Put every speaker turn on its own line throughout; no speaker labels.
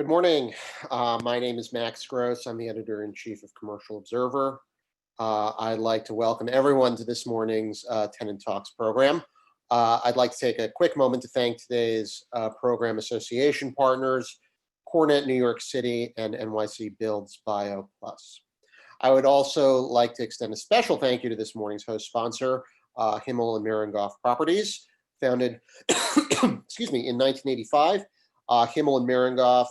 Good morning. My name is Max Gross. I'm the editor-in-chief of Commercial Observer. I'd like to welcome everyone to this morning's Tenant Talks program. I'd like to take a quick moment to thank today's program association partners, CoreNet New York City and NYC Builds Bio Plus. I would also like to extend a special thank you to this morning's host sponsor, Himmel Meringoff Properties, founded excuse me, in 1985. Himmel Meringoff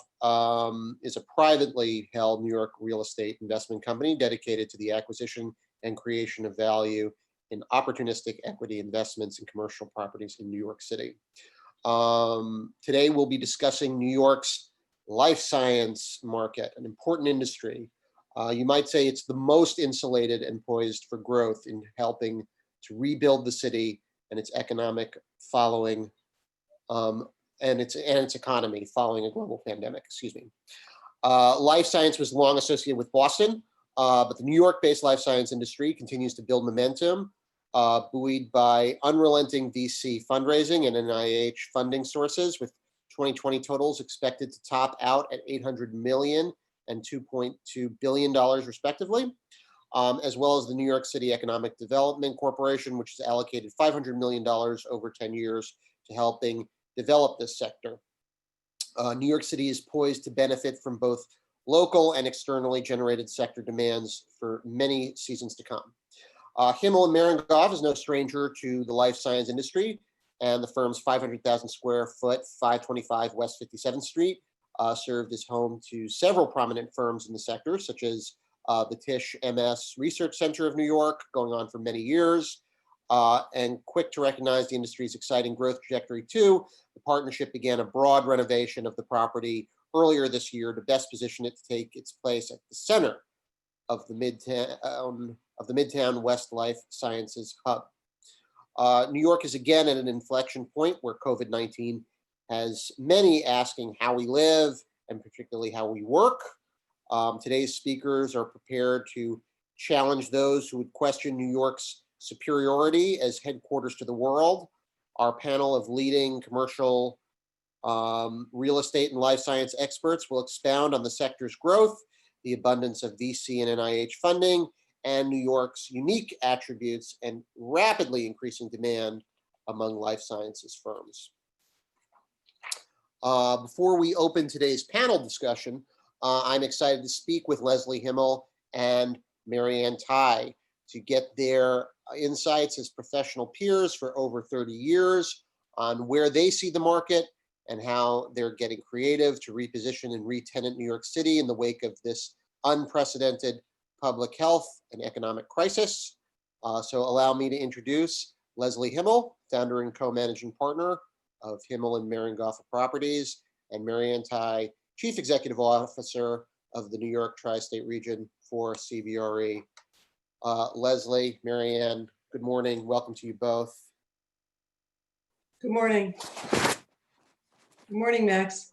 is a privately held New York real estate investment company dedicated to the acquisition and creation of value in opportunistic equity investments in commercial properties in New York City. Today we'll be discussing New York's life science market, an important industry. You might say it's the most insulated and poised for growth in helping to rebuild the city and its economic following and its economy following a global pandemic, excuse me. Life science was long associated with Boston, but the New York-based life science industry continues to build momentum, buoyed by unrelenting VC fundraising and NIH funding sources, with 2020 totals expected to top out at $800 million and $2.2 billion respectively, as well as the New York City Economic Development Corporation, which has allocated $500 million over 10 years to helping develop this sector. New York City is poised to benefit from both local and externally generated sector demands for many seasons to come. Himmel Meringoff is no stranger to the life science industry, and the firm's 500,000 square foot, 525 West 57th Street, served as home to several prominent firms in the sector, such as the Tisch MS Research Center of New York, going on for many years. And quick to recognize the industry's exciting growth trajectory too, the partnership began a broad renovation of the property earlier this year to best position it to take its place at the center of the Midtown West Life Sciences hub. New York is again at an inflection point where COVID-19 has many asking how we live and particularly how we work. Today's speakers are prepared to challenge those who would question New York's superiority as headquarters to the world. Our panel of leading commercial real estate and life science experts will expound on the sector's growth, the abundance of VC and NIH funding, and New York's unique attributes and rapidly increasing demand among life sciences firms. Before we open today's panel discussion, I'm excited to speak with Leslie Himmel and Marianne Tighe to get their insights as professional peers for over 30 years on where they see the market and how they're getting creative to reposition and re-tenant New York City in the wake of this unprecedented public health and economic crisis. So allow me to introduce Leslie Himmel, founder and co-managing partner of Himmel Meringoff Properties, and Marianne Tighe, chief executive officer of the New York Tri-State region for CBRE. Leslie, Marianne, good morning. Welcome to you both.
Good morning. Good morning, Max.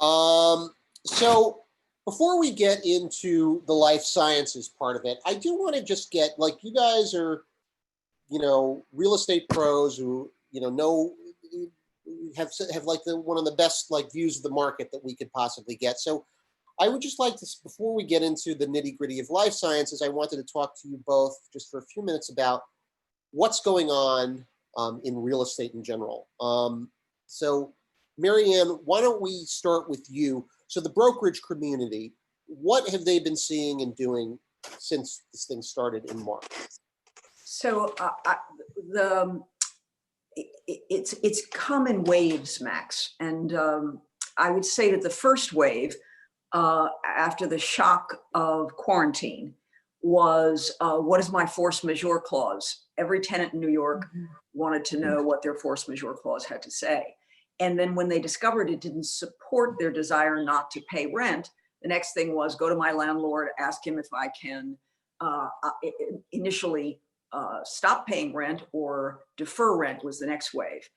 So before we get into the life sciences part of it, I do want to just get, like, you guys are, real estate pros who, have like one of the best views of the market that we could possibly get. So I would just like to, before we get into the nitty gritty of life sciences, I wanted to talk to you both just for a few minutes about what's going on in real estate in general. So Marianne, why don't we start with you? So the brokerage community, what have they been seeing and doing since this thing started in March?
So it's come in waves, Max. And I would say that the first wave, after the shock of quarantine, was what is my force majeure clause? Every tenant in New York wanted to know what their force majeure clause had to say. And then when they discovered it didn't support their desire not to pay rent, the next thing was go to my landlord, ask him if I can initially stop paying rent or defer rent was the next wave.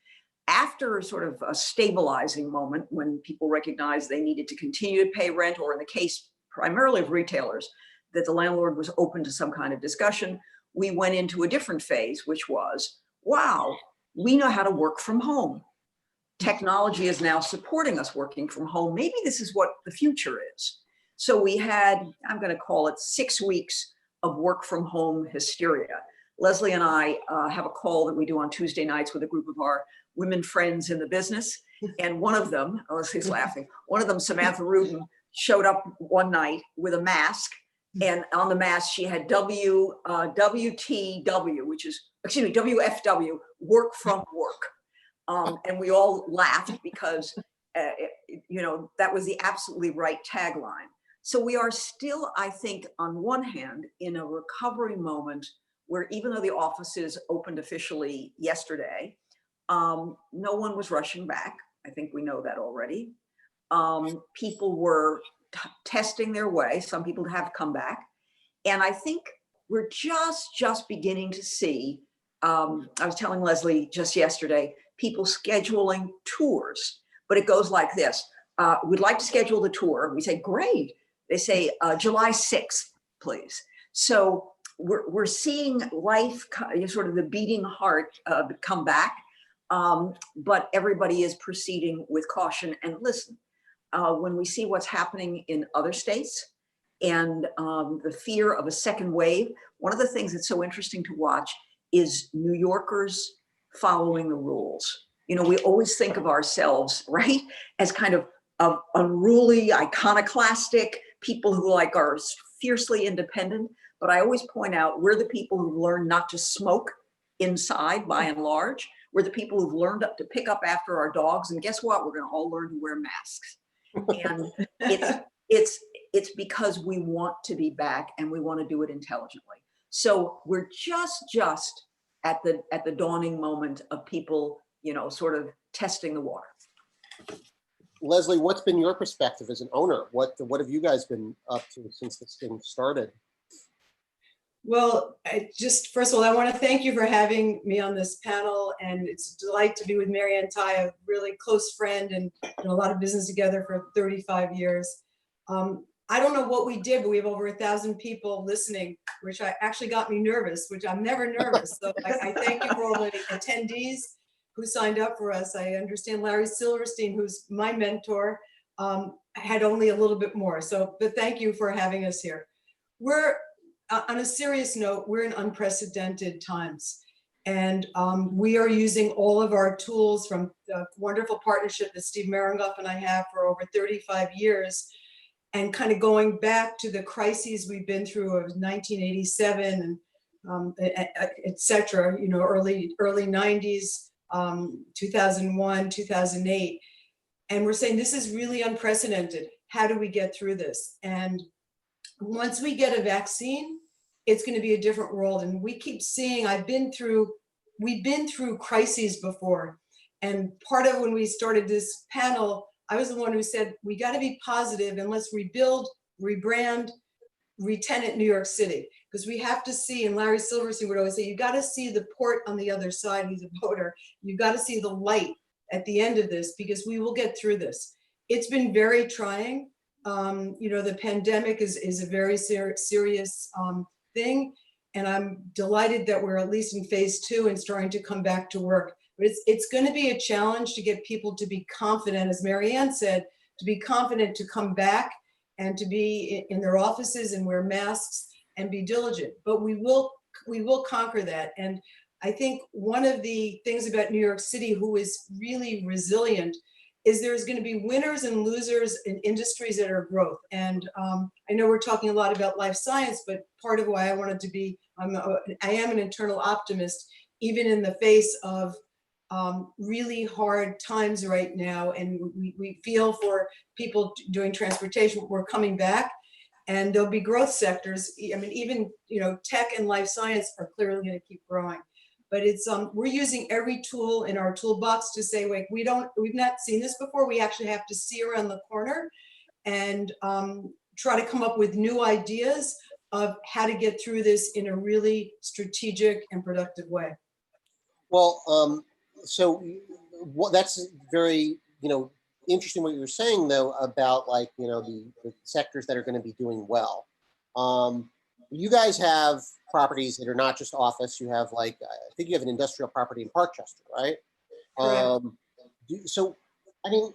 After sort of a stabilizing moment when people recognized they needed to continue to pay rent, or in the case primarily of retailers, that the landlord was open to some kind of discussion, we went into a different phase, which was, wow, we know how to work from home. technology is now supporting us working from home. Maybe this is what the future is. So we had, I'm going to call it 6 weeks of work from home hysteria. Leslie and I have a call that we do on Tuesday nights with a group of our women friends in the business. And one of them, Leslie's laughing, one of them, Samantha Rudin, showed up one night with a mask. And on the mask, she had WTW, which is, excuse me, WFW, work from work. And we all laughed because, that was the absolutely right tagline. So we are still, I think, on one hand, in a recovery moment where even though the offices opened officially yesterday, no one was rushing back. I think we know that already. People were testing their way. Some people have come back. And I think we're just beginning to see, I was telling Leslie just yesterday, people scheduling tours, but it goes like this. We'd like to schedule the tour. We say, great. They say, July 6th, please. So we're seeing life, sort of the beating heart come back, but everybody is proceeding with caution. And listen, when we see what's happening in other states and the fear of a second wave, one of the things that's so interesting to watch is New Yorkers following the rules. We always think of ourselves, right, as kind of unruly, iconoclastic people who are fiercely independent. But I always point out we're the people who've learned not to smoke inside by and large. We're the people who've learned to pick up after our dogs. And guess what? We're going to all learn to wear masks. And it's because we want to be back and we want to do it intelligently. So we're just at the dawning moment of people, sort of testing the water.
Leslie, what's been your perspective as an owner? What have you guys been up to since this thing started?
Well, first of all, I want to thank you for having me on this panel, and it's a delight to be with Marianne Tighe, a really close friend, and a lot of business together for 35 years. I don't know what we did, but we have over 1,000 people listening, which actually got me nervous, which I'm never nervous. So I thank you for all the attendees who signed up for us. I understand Larry Silverstein, who's my mentor, had only a little bit more. But thank you for having us here. We're, on a serious note, we're in unprecedented times. And we are using all of our tools from the wonderful partnership that Steve Meringoff and I have for over 35 years, and kind of going back to the crises we've been through of 1987 and et cetera, early 90s, 2001, 2008. And we're saying this is really unprecedented. How do we get through this? And once we get a vaccine, it's going to be a different world. And we keep seeing, we've been through crises before. And part of when we started this panel, I was the one who said, we got to be positive and let's rebuild, rebrand, re-tenant New York City. Because we have to see, and Larry Silverstein would always say, you got to see the port on the other side. He's a boater. You got to see the light at the end of this, because we will get through this. It's been very trying. The pandemic is a very serious thing. And I'm delighted that we're at least in phase 2 and starting to come back to work. But it's going to be a challenge to get people to be confident, as Marianne said, to be confident to come back and to be in their offices and wear masks and be diligent. But we will conquer that. And I think one of the things about New York City, who is really resilient, is there's going to be winners and losers in industries that are growth. And I know we're talking a lot about life science, but part of why I wanted to be, I am an internal optimist, even in the face of really hard times right now. And we feel for people doing transportation, we're coming back, and there'll be growth sectors. I mean, even, tech and life science are clearly going to keep growing. But it's we're using every tool in our toolbox to say, wait, we've not seen this before. We actually have to see around the corner and try to come up with new ideas of how to get through this in a really strategic and productive way.
Well, so that's very, interesting what you were saying though about the sectors that are going to be doing well. You guys have properties that are not just office. You have I think you have an industrial property in Parkchester, right? So, I mean,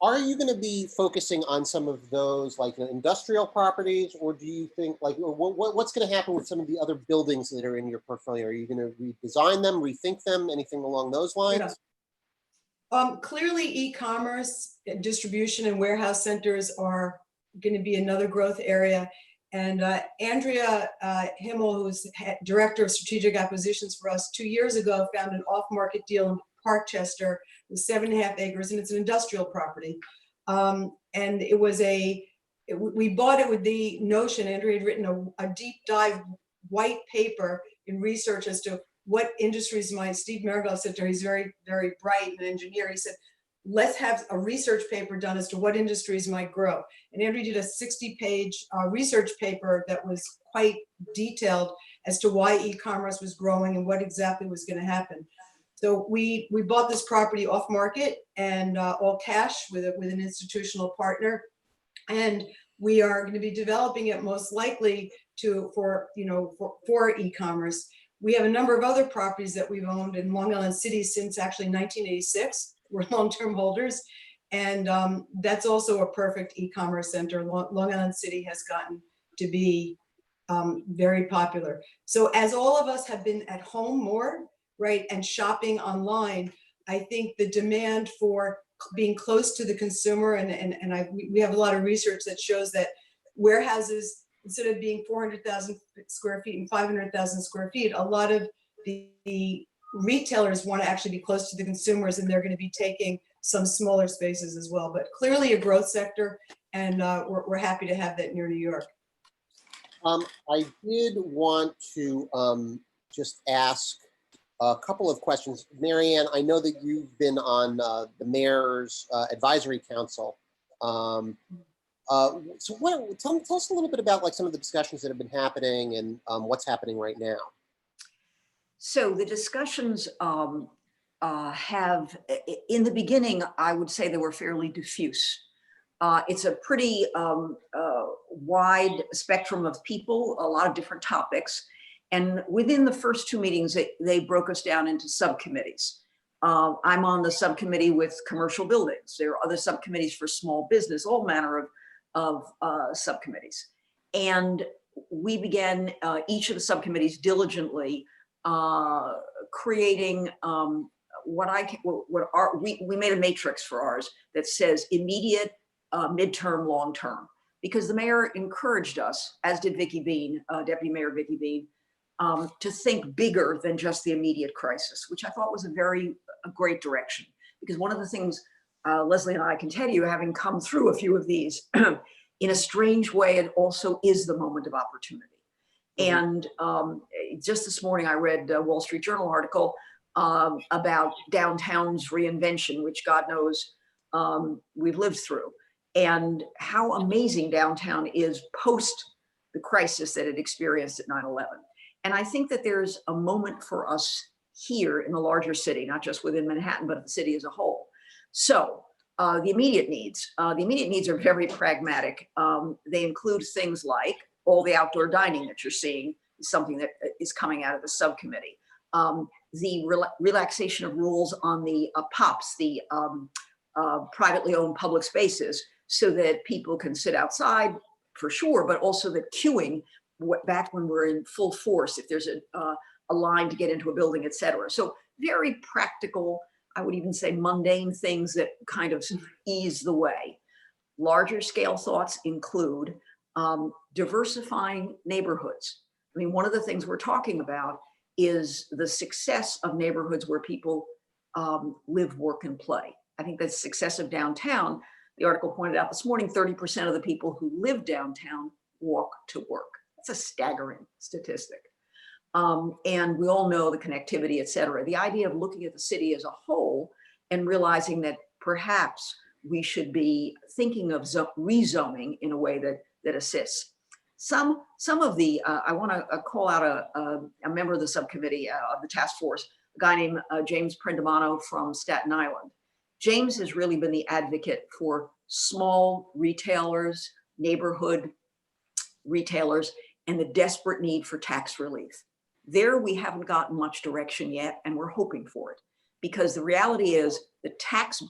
are you going to be focusing on some of those like industrial properties, or do you think like what's going to happen with some of the other buildings that are in your portfolio? Are you going to redesign them, rethink them, anything along those lines?
Clearly, e-commerce, distribution, and warehouse centers are going to be another growth area. And Andrea Himmel, who's director of strategic acquisitions for us, 2 years ago found an off-market deal in Parkchester with 7.5 acres, and it's an industrial property. And it was we bought it with the notion, Andrea had written a deep dive white paper in research as to what industries might. Steve Meringoff said to her, he's very, very bright, an engineer. He said, let's have a research paper done as to what industries might grow. And Andrew did a 60-page research paper that was quite detailed as to why e-commerce was growing and what exactly was going to happen. So we bought this property off market and all cash with an institutional partner, and we are going to be developing it most likely for e-commerce. We have a number of other properties that we've owned in Long Island City since actually 1986. We're long-term holders, and that's also a perfect e-commerce center. Long Island City has gotten to be very popular. So as all of us have been at home more, right, and shopping online, I think the demand for being close to the consumer, we have a lot of research that shows that warehouses, instead of being 400,000 square feet and 500,000 square feet, a lot of the retailers want to actually be close to the consumers, and they're going to be taking some smaller spaces as well. But clearly a growth sector, and we're happy to have that near New York.
I did want to just ask a couple of questions. Marianne, I know that you've been on the Mayor's Advisory Council. So tell us a little bit about like some of the discussions that have been happening and what's happening right now.
So the discussions have, in the beginning, I would say they were fairly diffuse. It's a pretty wide spectrum of people, a lot of different topics. And within the first two meetings, they broke us down into subcommittees. I'm on the subcommittee with commercial buildings. There are other subcommittees for small business, all manner of subcommittees. And we began each of the subcommittees diligently creating we made a matrix for ours that says immediate, midterm, long term, because the mayor encouraged us, as did Vicky Bean, Deputy Mayor Vicky Bean, to think bigger than just the immediate crisis, which I thought was a great direction. Because one of the things Leslie and I can tell you, having come through a few of these, in a strange way, it also is the moment of opportunity. And just this morning, I read a Wall Street Journal article about downtown's reinvention, which God knows we've lived through, and how amazing downtown is post the crisis that it experienced at 9/11. And I think that there's a moment for us here in the larger city, not just within Manhattan, but the city as a whole. So the immediate needs are very pragmatic. They include things like all the outdoor dining that you're seeing is something that is coming out of the subcommittee. The relaxation of rules on the POPs, the privately owned public spaces, so that people can sit outside for sure, but also that queuing back when we're in full force, if there's a line to get into a building, et cetera. So very practical, I would even say mundane things that kind of ease the way. Larger scale thoughts include diversifying neighborhoods. I mean, one of the things we're talking about is the success of neighborhoods where people live, work, and play. I think the success of downtown, the article pointed out this morning, 30% of the people who live downtown walk to work. That's a staggering statistic. And we all know the connectivity, et cetera. The idea of looking at the city as a whole and realizing that perhaps we should be thinking of rezoning in a way that assists. Some of the, I want to call out a member of the subcommittee of the task force, a guy named James Prindamano from Staten Island. James has really been the advocate for small retailers, neighborhood retailers, and the desperate need for tax relief. There we haven't gotten much direction yet, and we're hoping for it, because the reality is the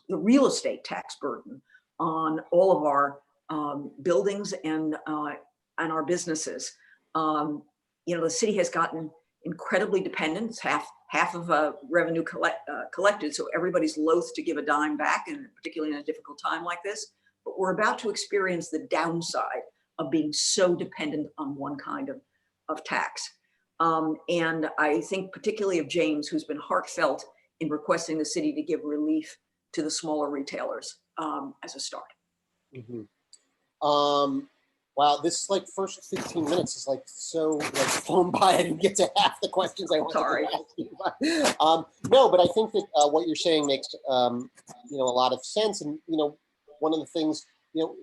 real estate tax burden on all of our buildings and our businesses. The city has gotten incredibly dependent. It's half of revenue collected, so everybody's loath to give a dime back, and particularly in a difficult time like this. But we're about to experience the downside of being so dependent on one kind of tax. And I think particularly of James, who's been heartfelt in requesting the city to give relief to the smaller retailers as a start.
Mm-hmm. Wow, this first 15 minutes is so flown by. I didn't get to half the questions I wanted to ask you. No, but I think that what you're saying makes a lot of sense. And one of the things you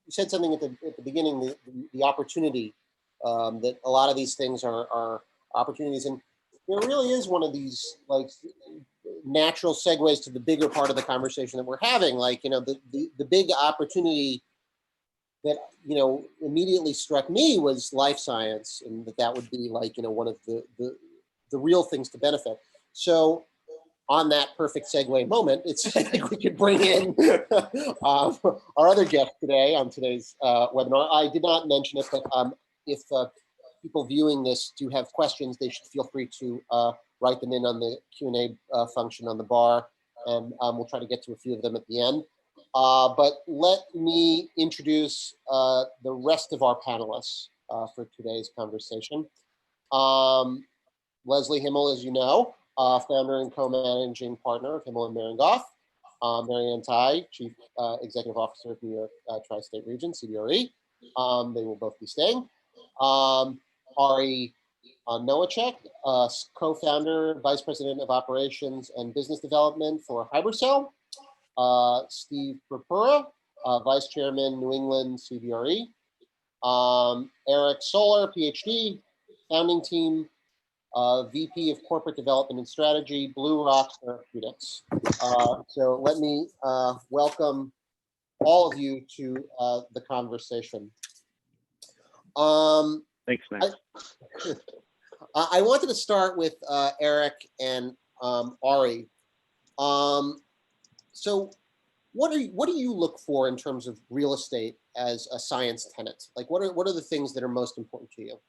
said something at the beginning, the opportunity that a lot of these things are opportunities, and it really is one of these natural segues to the bigger part of the conversation that we're having. The big opportunity that immediately struck me was life science, and that would be one of the real things to benefit. So on that perfect segue moment, I think we could bring in our other guest today on today's webinar. I did not mention it, but if people viewing this do have questions, they should feel free to write them in on the Q&A function on the bar, and we'll try to get to a few of them at the end. But let me introduce the rest of our panelists for today's conversation. Leslie Himmel, as you know, founder and co-managing partner of Himmel Meringoff. Marianne Tighe, Chief Executive Officer of New York Tri-State Region, CBRE. They will both be staying. Ari Nowacek, co-founder, Vice President of Operations and Business Development for Hybercell. Steve Purpura, Vice Chairman, New England CBRE. Eric Soler, PhD, founding team, VP of Corporate Development and Strategy, Blue Rock Therapeutics. So let me welcome all of you to the conversation.
Thanks, Max.
I wanted to start with Eric and Ari. So what do you look for in terms of real estate as a science tenant? What are the things that are most important to you?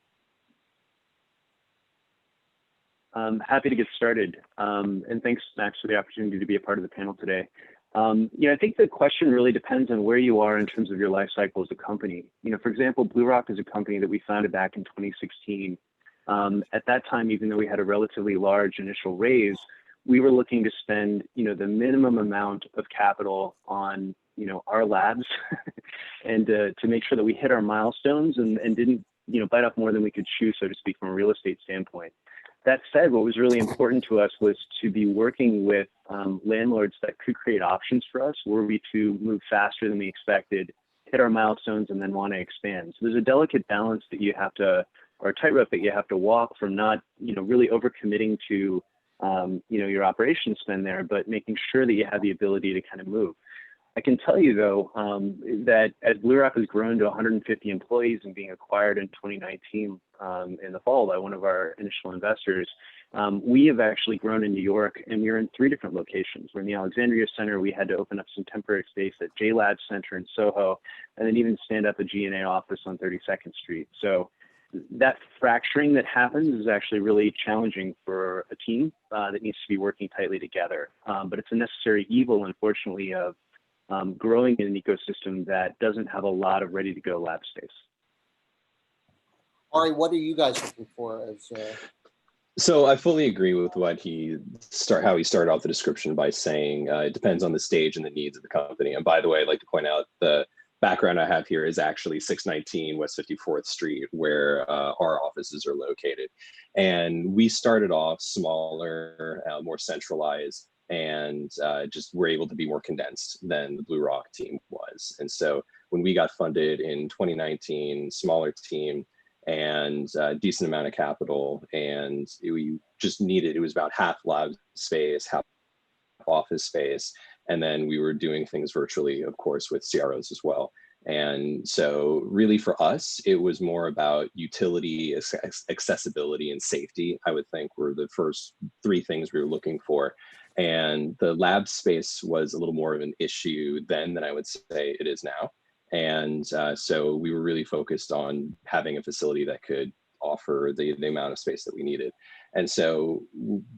I'm happy to get started. And thanks, Max, for the opportunity to be a part of the panel today. I think the question really depends on where you are in terms of your life cycle as a company. For example, Blue Rock is a company that we founded back in 2016. At that time, even though we had a relatively large initial raise, we were looking to spend, the minimum amount of capital on, our labs and to make sure that we hit our milestones and didn't, bite off more than we could chew, so to speak, from a real estate standpoint. That said, what was really important to us was to be working with landlords that could create options for us, were we to move faster than we expected, hit our milestones, and then want to expand. So there's a delicate balance that you have to, or a tightrope that you have to walk from not, really overcommitting to, your operations spend there, but making sure that you have the ability to kind of move. I can tell you, though, that as Blue Rock has grown to 150 employees and being acquired in 2019 in the fall by one of our initial investors, we have actually grown in New York, and we're in 3 different locations. We're in the Alexandria Center. We had to open up some temporary space at J-Lab Center in Soho, and then even stand up a G&A office on 32nd Street. So that fracturing that happens is actually really challenging for a team that needs to be working tightly together. But it's a necessary evil, unfortunately, of growing in an ecosystem that doesn't have a lot of ready-to-go lab space.
Ari, what are you guys looking for as?
So I fully agree with what how he started off the description by saying it depends on the stage and the needs of the company. And by the way, I'd like to point out the background I have here is actually 619 West 54th Street, where our offices are located. And we started off smaller, more centralized, and just were able to be more condensed than the Blue Rock team was. And so when we got funded in 2019, smaller team and a decent amount of capital, and we just needed, it was about half lab space, half office space. And then we were doing things virtually, of course, with CROs as well. And so really for us, it was more about utility, accessibility, and safety, I would think, were the first 3 things we were looking for. And the lab space was a little more of an issue then than I would say it is now. And so we were really focused on having a facility that could offer the amount of space that we needed. And so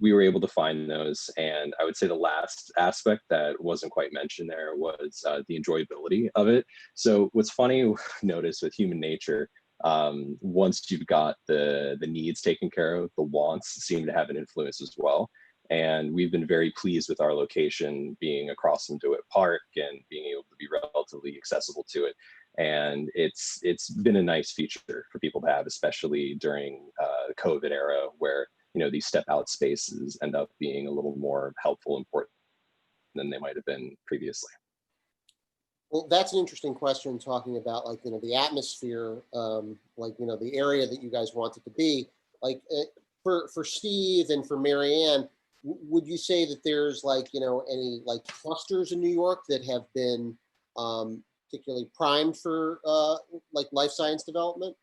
we were able to find those. And I would say the last aspect that wasn't quite mentioned there was the enjoyability of it. So what's funny, notice with human nature, once you've got the needs taken care of, the wants seem to have an influence as well. And we've been very pleased with our location being across from DeWitt Park and being able to be relatively accessible to it. And it's been a nice feature for people to have, especially during the COVID era, where these step out spaces end up being a little more helpful, important than they might have been previously.
Well, that's an interesting question, talking about the atmosphere, the area that you guys want it to be. For Steve and for Marianne, would you say that there's any clusters in New York that have been particularly primed for life science development?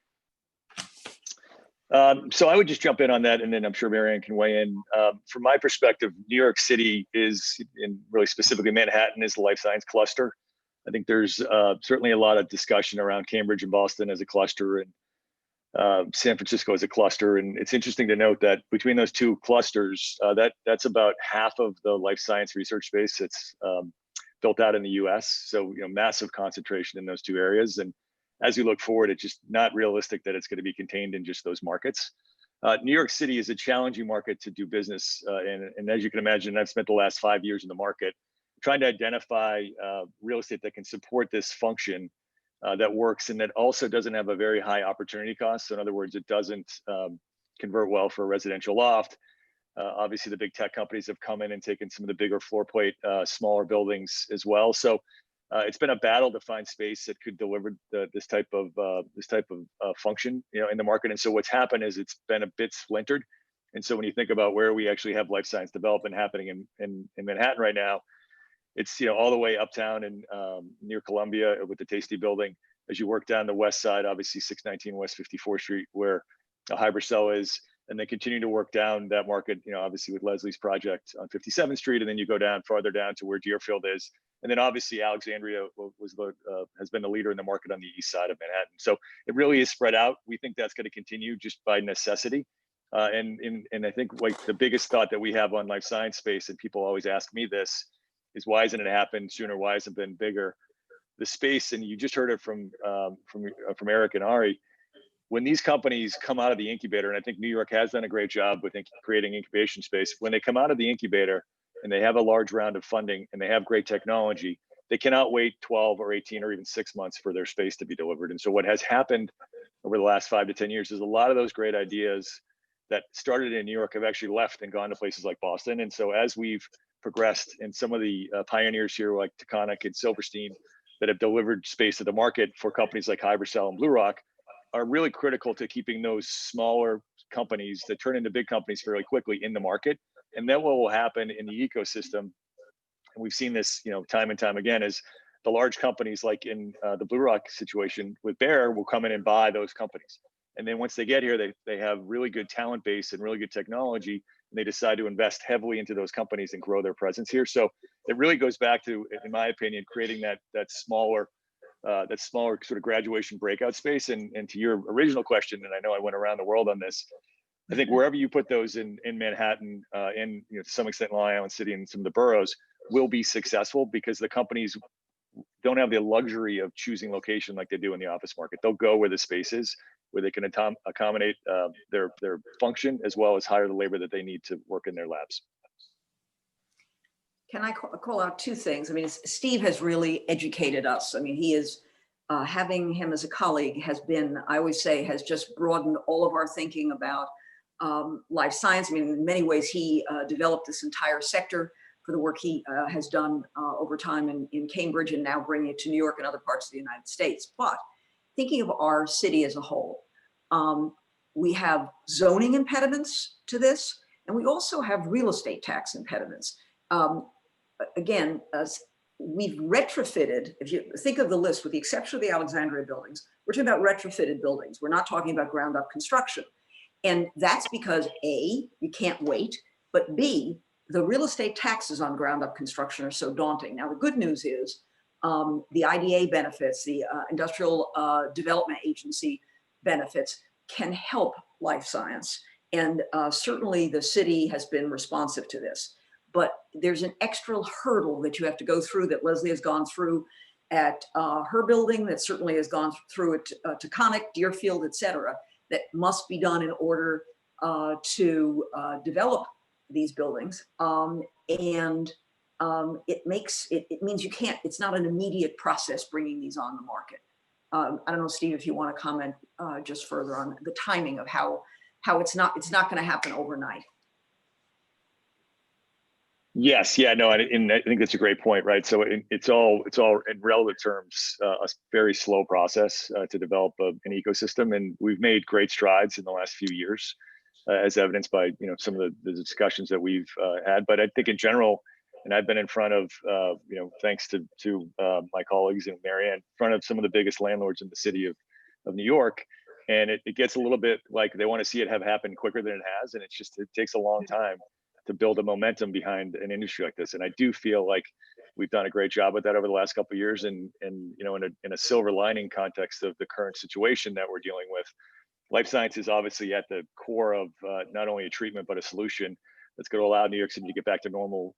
So I would just jump in on that, and then I'm sure Marianne can weigh in. From my perspective, New York City is, and really specifically Manhattan, is the life science cluster. I think there's certainly a lot of discussion around Cambridge and Boston as a cluster, and San Francisco as a cluster. And it's interesting to note that between those two clusters, that's about half of the life science research space that's built out in the US. So, massive concentration in those two areas. And as we look forward, it's just not realistic that it's going to be contained in just those markets. New York City is a challenging market to do business. And as you can imagine, I've spent the last 5 years in the market trying to identify real estate that can support this function that works and that also doesn't have a very high opportunity cost. So in other words, it doesn't convert well for a residential loft. Obviously, the big tech companies have come in and taken some of the bigger floor plate, smaller buildings as well. So it's been a battle to find space that could deliver this type of function, in the market. And so what's happened is it's been a bit splintered. And so when you think about where we actually have life science development happening in Manhattan right now, it's all the way uptown and near Columbia with the Tasty building. As you work down the west side, obviously 619 West 54th Street, where the Hybercell is, and then continue to work down that market, obviously with Leslie's project on 57th Street, and then you go down farther down to where Deerfield is, and then obviously Alexandria has been the leader in the market on the east side of Manhattan. So it really is spread out. We think that's going to continue just by necessity. And I think the biggest thought that we have on life science space, and people always ask me this, is why hasn't it happened sooner? Why hasn't it been bigger? The space, and you just heard it from Eric and Ari, when these companies come out of the incubator, and I think New York has done a great job with creating incubation space, when they come out of the incubator and they have a large round of funding and they have great technology, they cannot wait 12 or 18 or even 6 months for their space to be delivered. And so what has happened over the last 5 to 10 years is a lot of those great ideas that started in New York have actually left and gone to places like Boston. And so as we've progressed, and some of the pioneers here like Taconic and Silverstein that have delivered space to the market for companies like Hybercell and Blue Rock are really critical to keeping those smaller companies that turn into big companies fairly quickly in the market. And then what will happen in the ecosystem, and we've seen this time and time again, is the large companies like in the Blue Rock situation with Bear will come in and buy those companies. And then once they get here, they have really good talent base and really good technology, and they decide to invest heavily into those companies and grow their presence here. So it really goes back to, in my opinion, creating that smaller sort of graduation breakout space. And to your original question, and I know I went around the world on this, I think wherever you put those in Manhattan, and to some extent Long Island City and some of the boroughs will be successful, because the companies don't have the luxury of choosing location like they do in the office market. They'll go where the space is, where they can accommodate their function, as well as hire the labor that they need to work in their labs.
Can I call out two things? I mean, Steve has really educated us. I mean, he is, having him as a colleague has been, I always say, has just broadened all of our thinking about life science. I mean, in many ways, he developed this entire sector for the work he has done over time in Cambridge, and now bringing it to New York and other parts of the United States. But thinking of our city as a whole, we have zoning impediments to this, and we also have real estate tax impediments. Again, we've retrofitted, if you think of the list, with the exception of the Alexandria buildings, we're talking about retrofitted buildings. We're not talking about ground up construction. And that's because A, you can't wait, but B, the real estate taxes on ground up construction are so daunting. Now, the good news is the IDA benefits, the Industrial Development Agency benefits can help life science. And certainly the city has been responsive to this. But there's an extra hurdle that you have to go through that Leslie has gone through at her building, that certainly has gone through it to Connick, Deerfield, et cetera, that must be done in order to develop these buildings. It means you can't, it's not an immediate process bringing these on the market. I don't know, Steve, if you want to comment just further on the timing of how it's not going to happen overnight.
Yes, yeah, no, and I think that's a great point, right? So it's all in relative terms a very slow process to develop an ecosystem, and we've made great strides in the last few years, as evidenced by some of the discussions that we've had. But I think in general, and I've been in front of thanks to my colleagues and Marianne, in front of some of the biggest landlords in the city of New York, and it gets a little bit like they want to see it have happened quicker than it has, and it takes a long time to build a momentum behind an industry like this. And I do feel like we've done a great job with that over the last couple of years. And in a silver lining context of the current situation that we're dealing with, life science is obviously at the core of not only a treatment, but a solution that's going to allow New York City to get back to normal,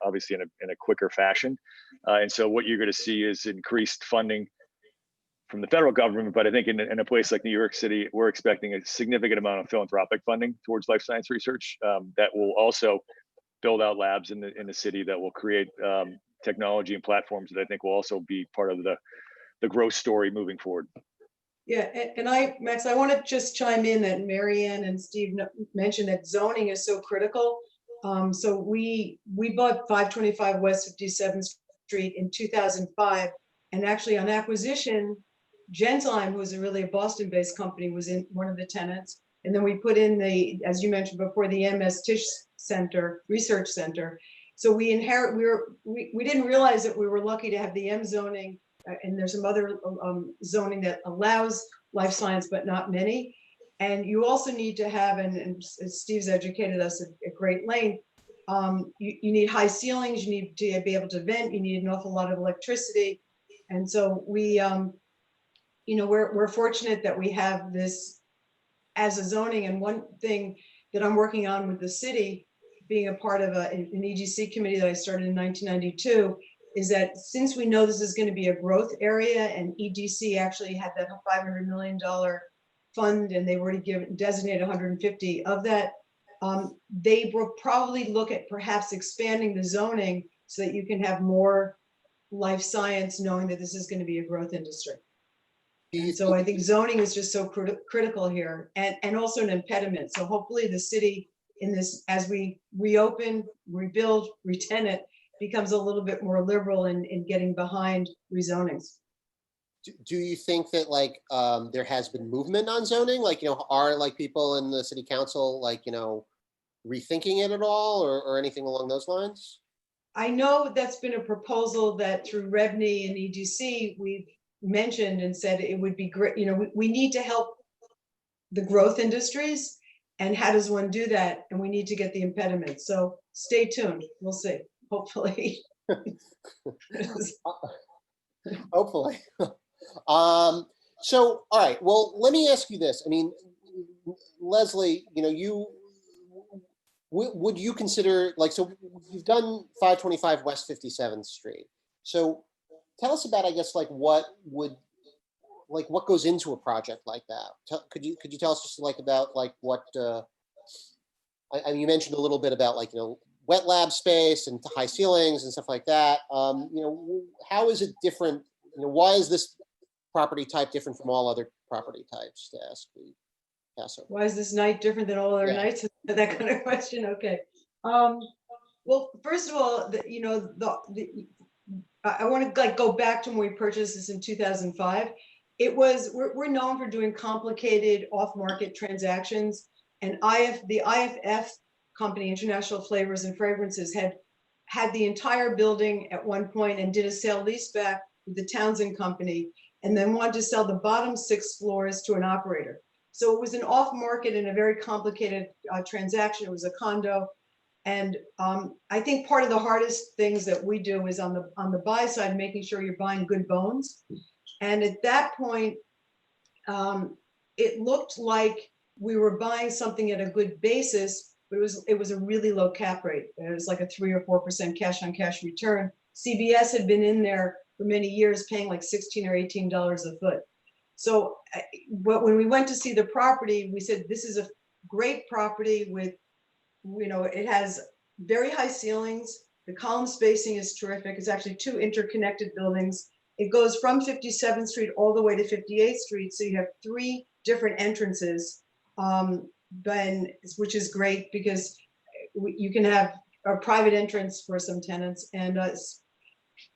obviously in a quicker fashion. And so what you're going to see is increased funding from the federal government, but I think in a place like New York City, we're expecting a significant amount of philanthropic funding towards life science research that will also build out labs in the city that will create technology and platforms that I think will also be part of the growth story moving forward.
Yeah, and Max, I want to just chime in that Marianne and Steve mentioned that zoning is so critical. So we bought 525 West 57th Street in 2005, and actually on acquisition, Genzyme, who was really a Boston-based company, was in one of the tenants. And then we put in as you mentioned before, the MS Tisch Center, Research Center. So we didn't realize that we were lucky to have the M zoning, and there's some other zoning that allows life science, but not many. And you also need to have, and Steve's educated us at great length, you need high ceilings, you need to be able to vent, you need an awful lot of electricity. And so we're fortunate that we have this as a zoning. And one thing that I'm working on with the city, being a part of an EDC committee that I started in 1992, is that since we know this is going to be a growth area, and EDC actually had that $500 million fund, and they've already designated 150 of that, they will probably look at perhaps expanding the zoning so that you can have more life science, knowing that this is going to be a growth industry. And so I think zoning is just so critical here, and also an impediment. So hopefully the city in this, as we reopen, rebuild, re-tenant, becomes a little bit more liberal in getting behind rezonings.
Do you think that there has been movement on zoning? Are people in the city council rethinking it at all, or anything along those lines?
I know that's been a proposal that through REBNY and EDC we've mentioned and said it would be great. We need to help the growth industries, and how does one do that? And we need to get the impediments. So stay tuned. We'll see. Hopefully.
Hopefully. So, all right. Well, let me ask you this. I mean, Leslie, would you consider so you've done 525 West 57th Street. So tell us about, I guess, what goes into a project like that? Could you tell us just about what? You mentioned a little bit about wet lab space and high ceilings and stuff like that. How is it different? Why is this property type different from all other property types? To ask the passer.
Why is this night different than all other nights? That kind of question. Okay. Well, first of all, I want to go back to when we purchased this in 2005. We're known for doing complicated off-market transactions, and the IFF company, International Flavors and Fragrances, had the entire building at one point and did a sale leaseback with the Townsend company, and then wanted to sell the bottom 6 floors to an operator. So it was an off-market and a very complicated transaction. It was a condo. And I think part of the hardest things that we do is on the buy side, making sure you're buying good bones. And at that point, it looked like we were buying something at a good basis, but it was a really low cap rate. It was like a 3 or 4% cash on cash return. CBS had been in there for many years, paying like $16 or $18 a foot. So, but when we went to see the property, we said, this is a great property with, you know, it has very high ceilings. The column spacing is terrific. It's actually 2 interconnected buildings. It goes from 57th Street all the way to 58th Street. So you have 3 different entrances, which is great because you can have a private entrance for some tenants. And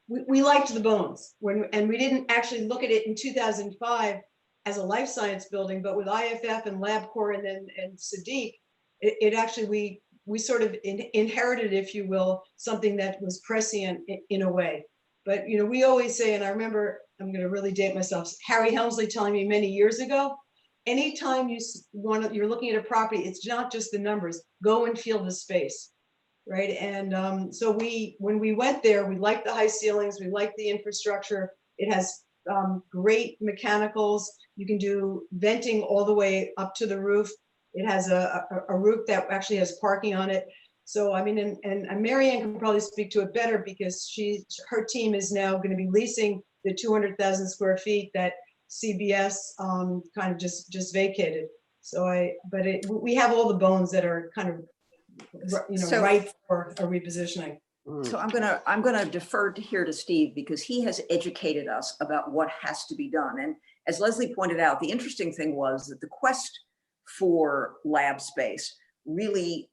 we liked the bones and we didn't actually look at it in 2005 as a life science building, but with IFF and LabCorp and Sadiq, it actually, we sort of inherited, if you will, something that was prescient in a way. But, you know, we always say, and I remember, I'm going to really date myself, Harry Helmsley telling me many years ago, anytime you're looking at a property, it's not just the numbers, go and feel the space, right? And so when we went there, we liked the high ceilings, we liked the infrastructure. It has great mechanicals. You can do venting all the way up to the roof. It has a roof that actually has parking on it. So, I mean, and Marianne can probably speak to it better because her team is now going to be leasing the 200,000 square feet that CBS kind of just vacated. So we have all the bones that are kind of, you know, right for a repositioning.
So I'm gonna defer here to Steve because he has educated us about what has to be done. And as Leslie pointed out, the interesting thing was that the quest for lab space really,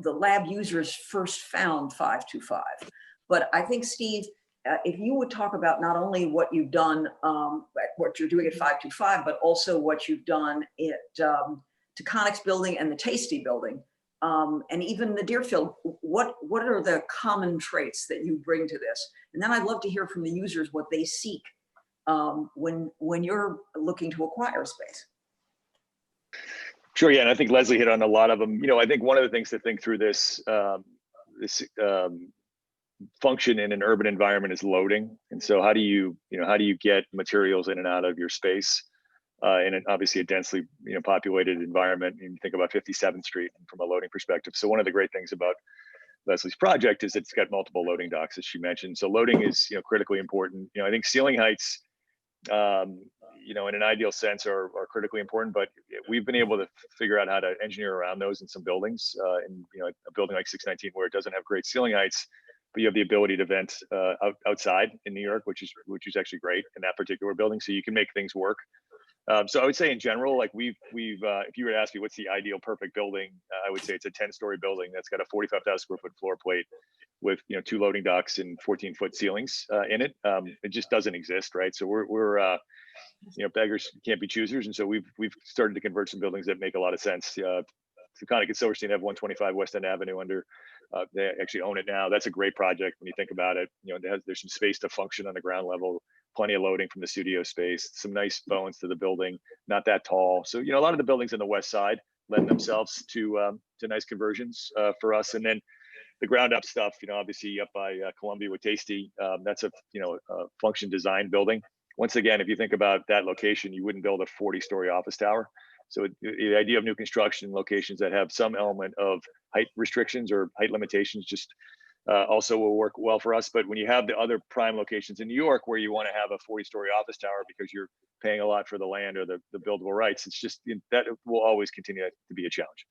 the lab users first found 525. But I think, Steve, if you would talk about not only what you've done, what you're doing at 525, but also what you've done at Taconix building and the Tasty building, and even the Deerfield, what are the common traits that you bring to this? And then I'd love to hear from the users what they seek when you're looking to acquire space.
Sure, yeah, and I think Leslie hit on a lot of them. You know, I think one of the things to think through this function in an urban environment is loading. And so how do you get materials in and out of your space in obviously a densely populated environment? And you think about 57th Street from a loading perspective. So one of the great things about Leslie's project is it's got multiple loading docks, as she mentioned. So loading is critically important. I think ceiling heights, in an ideal sense are critically important, but we've been able to figure out how to engineer around those in some buildings. In a building like 619 where it doesn't have great ceiling heights, but you have the ability to vent outside in New York, which is actually great in that particular building. So you can make things work. So I would say in general, like we've if you were to ask me what's the ideal perfect building, I would say it's a 10-story building that's got a 45,000 square foot floor plate with 2 loading docks and 14-foot ceilings in it. It just doesn't exist, right? So we're beggars can't be choosers, and so we've started to convert some buildings that make a lot of sense. Taconic and Silverstein have 125 West End Avenue under. They actually own it now. That's a great project when you think about it. There's some space to function on the ground level, plenty of loading from the studio space, some nice bones to the building, not that tall. So a lot of the buildings on the west side lend themselves to nice conversions for us. And then the ground up stuff, obviously up by Columbia with Tasty, that's a function design building. Once again, if you think about that location, you wouldn't build a 40-story office tower. So the idea of new construction locations that have some element of height restrictions or height limitations just also will work well for us. But when you have the other prime locations in New York where you want to have a 40-story office tower because you're paying a lot for the land or the buildable rights, it's just that will always continue to be a challenge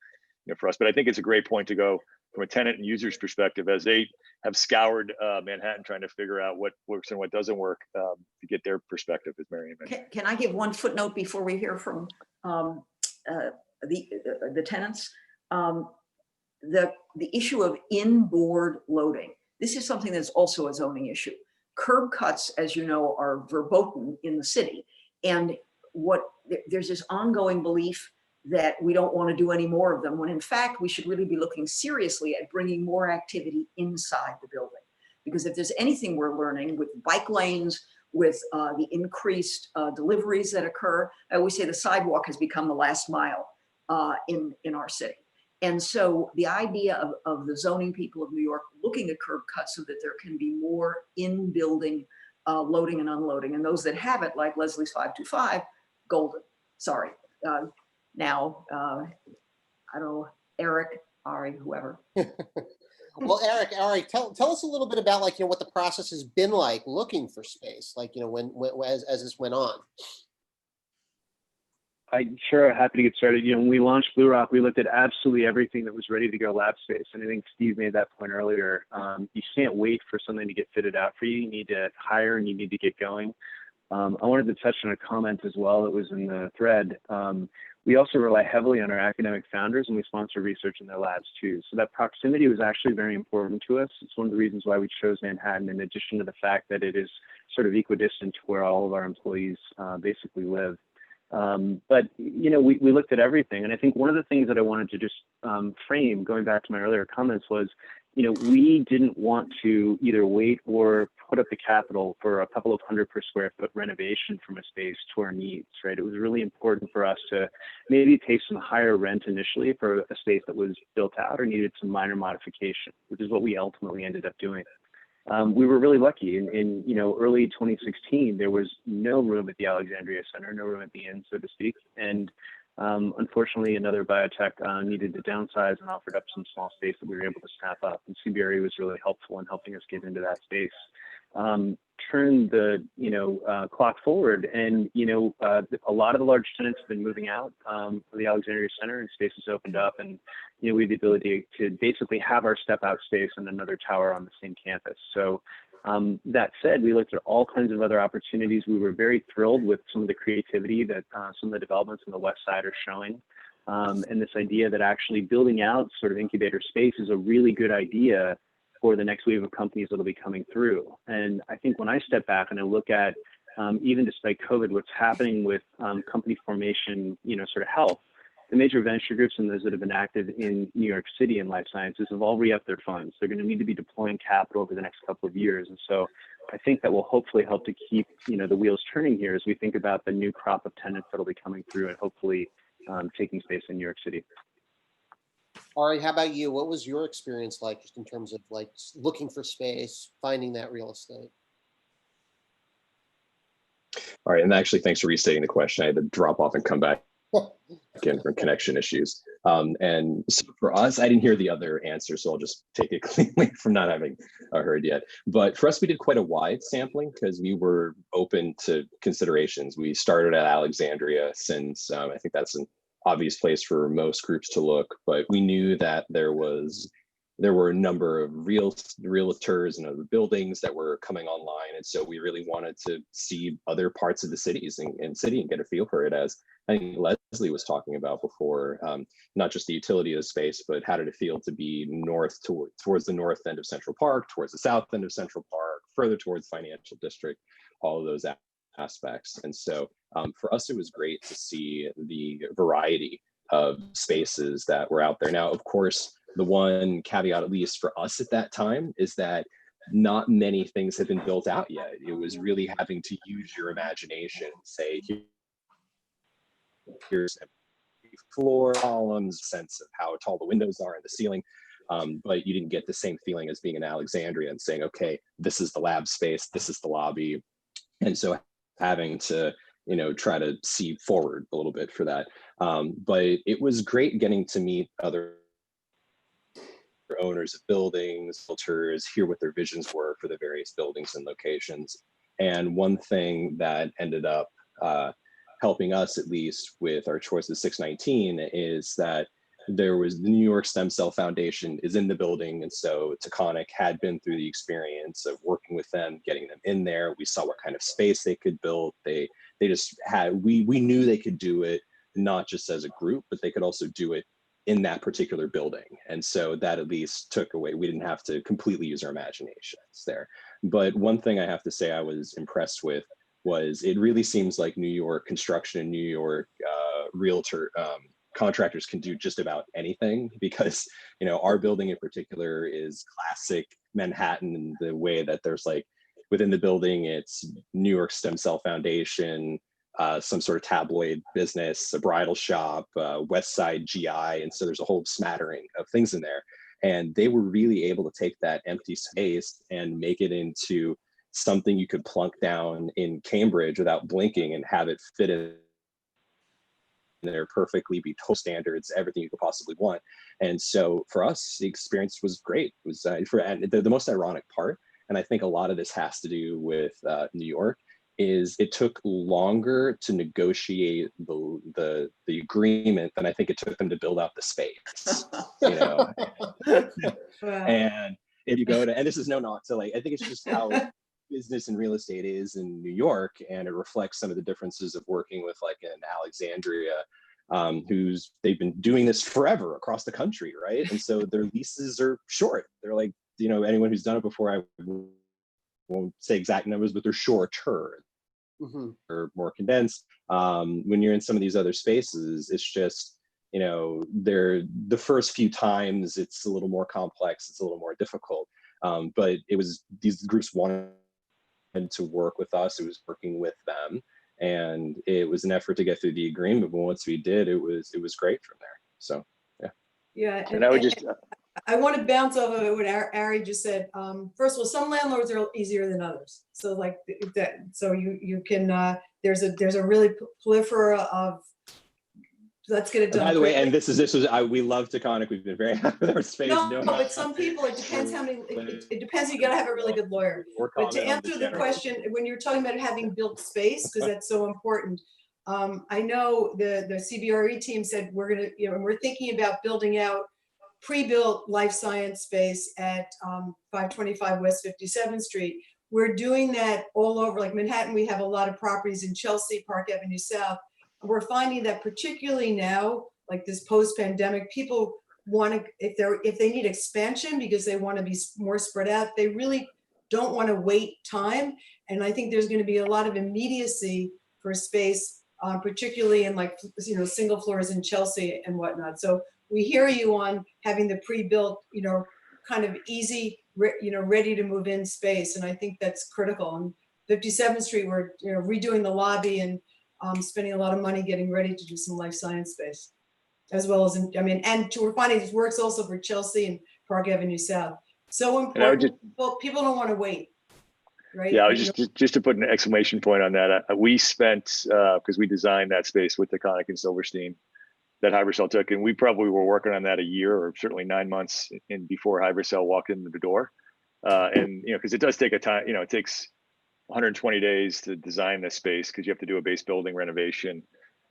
for us. But I think it's a great point to go from a tenant and user's perspective as they have scoured Manhattan trying to figure out what works and what doesn't work to get their perspective, as Marianne mentioned.
Can I give one footnote before we hear from the tenants? The issue of inboard loading. This is something that's also a zoning issue. Curb cuts, as you know, are verboten in the city. And there's this ongoing belief that we don't want to do any more of them, when in fact, we should really be looking seriously at bringing more activity inside the building. Because if there's anything we're learning with bike lanes, with the increased deliveries that occur, I always say the sidewalk has become the last mile in our city. And so the idea of the zoning people of New York looking at curb cuts so that there can be more in-building loading and unloading, and those that have it, like Leslie's 525, golden. Sorry. Now, I don't know, Eric, Ari, whoever.
Well, Eric, tell us a little bit about, like, what the process has been like looking for space, like, when as this went on.
Sure, happy to get started. When we launched Blue Rock, we looked at absolutely everything that was ready to go lab space. And I think Steve made that point earlier. You can't wait for something to get fitted out for you. You need to hire and you need to get going. I wanted to touch on a comment as well that was in the thread. We also rely heavily on our academic founders, and we sponsor research in their labs too. So that proximity was actually very important to us. It's one of the reasons why we chose Manhattan, in addition to the fact that it is sort of equidistant to where all of our employees basically live. But, we looked at everything. And I think one of the things that I wanted to just frame, going back to my earlier comments, was, we didn't want to either wait or put up the capital for a couple of hundred per square foot renovation from a space to our needs, right? It was really important for us to maybe pay some higher rent initially for a space that was built out or needed some minor modification, which is what we ultimately ended up doing. We were really lucky. In early 2016, there was no room at the Alexandria Center, no room at the Inn, so to speak. And unfortunately, another biotech needed to downsize and offered up some small space that we were able to snap up. And CBRE was really helpful in helping us get into that space. Turn the clock forward, and a lot of the large tenants have been moving out of the Alexandria Center, and spaces opened up, and we had the ability to basically have our step out space in another tower on the same campus. So that said, we looked at all kinds of other opportunities. We were very thrilled with some of the creativity that some of the developments on the west side are showing, and this idea that actually building out sort of incubator space is a really good idea for the next wave of companies that'll be coming through. And I think when I step back and I look at, even despite COVID, what's happening with company formation, sort of health, the major venture groups and those that have been active in New York City in life sciences have all re-upped their funds. They're going to need to be deploying capital over the next couple of years. And so I think that will hopefully help to keep, the wheels turning here as we think about the new crop of tenants that'll be coming through and hopefully taking space in New York City.
Ari, how about you? What was your experience like, just in terms of like looking for space, finding that real estate?
All right, and actually, thanks for restating the question. I had to drop off and come back again from connection issues. And so for us, I didn't hear the other answer, so I'll just take it cleanly from not having heard yet. But for us, we did quite a wide sampling because we were open to considerations. We started at Alexandria since I think that's an obvious place for most groups to look, but we knew that there were a number of realtors and other buildings that were coming online, and so we really wanted to see other parts of the cities and get a feel for it, as I think Leslie was talking about before, not just the utility of the space, but how did it feel to be towards the north end of Central Park, towards the south end of Central Park, further towards Financial District, all of those aspects. And so for us, it was great to see the variety of spaces that were out there. Now, of course, the one caveat, at least for us at that time, is that not many things had been built out yet. It was really having to use your imagination, say, here's floor columns, sense of how tall the windows are and the ceiling. But you didn't get the same feeling as being in Alexandria and saying, okay, this is the lab space, this is the lobby. And so having to, try to see forward a little bit for that. But it was great getting to meet other owners of buildings, filters, hear what their visions were for the various buildings and locations. And one thing that ended up helping us, at least with our choice of 619, is that there was the New York Stem Cell Foundation is in the building. And so Taconic had been through the experience of working with them, getting them in there. We saw what kind of space they could build. They just had, we knew they could do it, not just as a group, but they could also do it in that particular building. And so that at least took away, we didn't have to completely use our imaginations there. But one thing I have to say I was impressed with was it really seems like New York construction and New York realtor contractors can do just about anything, because our building in particular is classic Manhattan in the way that there's like within the building it's New York Stem Cell Foundation, some sort of tabloid business, a bridal shop, West Side GI. And so there's a whole smattering of things in there. And they were really able to take that empty space and make it into something you could plunk down in Cambridge without blinking and have it fit in there perfectly, be total standards, everything you could possibly want. And so for us, the experience was great. It was and the most ironic part, and I think a lot of this has to do with New York, is it took longer to negotiate the agreement than I think it took them to build out the space. You know,
Wow.
and if you go to, and this is no knock to like, I think it's just how business and real estate is in New York, and it reflects some of the differences of working with like an Alexandria, they've been doing this forever across the country, right? And so their leases are short. They're like, you know, anyone who's done it before, I won't say exact numbers, but they're shorter. Or more condensed. When you're in some of these other spaces, it's just, you know, the first few times it's a little more complex, it's a little more difficult. But it was, these groups wanted to work with us, it was working with them, and it was an effort to get through the agreement. But once we did, it was great from there. So
Yeah.
And I would just,
I want to bounce off of what Ari just said. First of all, some landlords are easier than others. So like that, so you can, there's a really plethora of, let's get it
and
done.
by the way,
quickly.
and this is we love Taconic. We've been very happy with our space.
No, but some people, it depends how many, it depends, you gotta have a really good lawyer. But to answer the question, when you're talking about having built space, because that's so important, I know the CBRE team said we're gonna, you know, and we're thinking about building out pre-built life science space at 525 West 57th Street. We're doing that all over, like Manhattan, we have a lot of properties in Chelsea, Park Avenue South. We're finding that particularly now, like this post-pandemic, people want to, if they need expansion because they want to be more spread out, they really don't want to wait time. And I think there's going to be a lot of immediacy for space, particularly in like, you know, single floors in Chelsea and whatnot. So we hear you on having the pre-built, you know, kind of easy, you know, ready to move in space. And I think that's critical. And 57th Street, we're, you know, redoing the lobby and spending a lot of money getting ready to do some life science space, as well as, and we're finding this works also for Chelsea and Park Avenue South. So important, people don't want to wait, right?
Yeah, I was just to put an exclamation point on that. We spent, because we designed that space with Taconic and Silverstein, that Hyversell took, and we probably were working on that a year or certainly 9 months in before Hyversell walked into the door. And, you know, because it does take a time, you know, it takes 120 days to design this space because you have to do a base building renovation,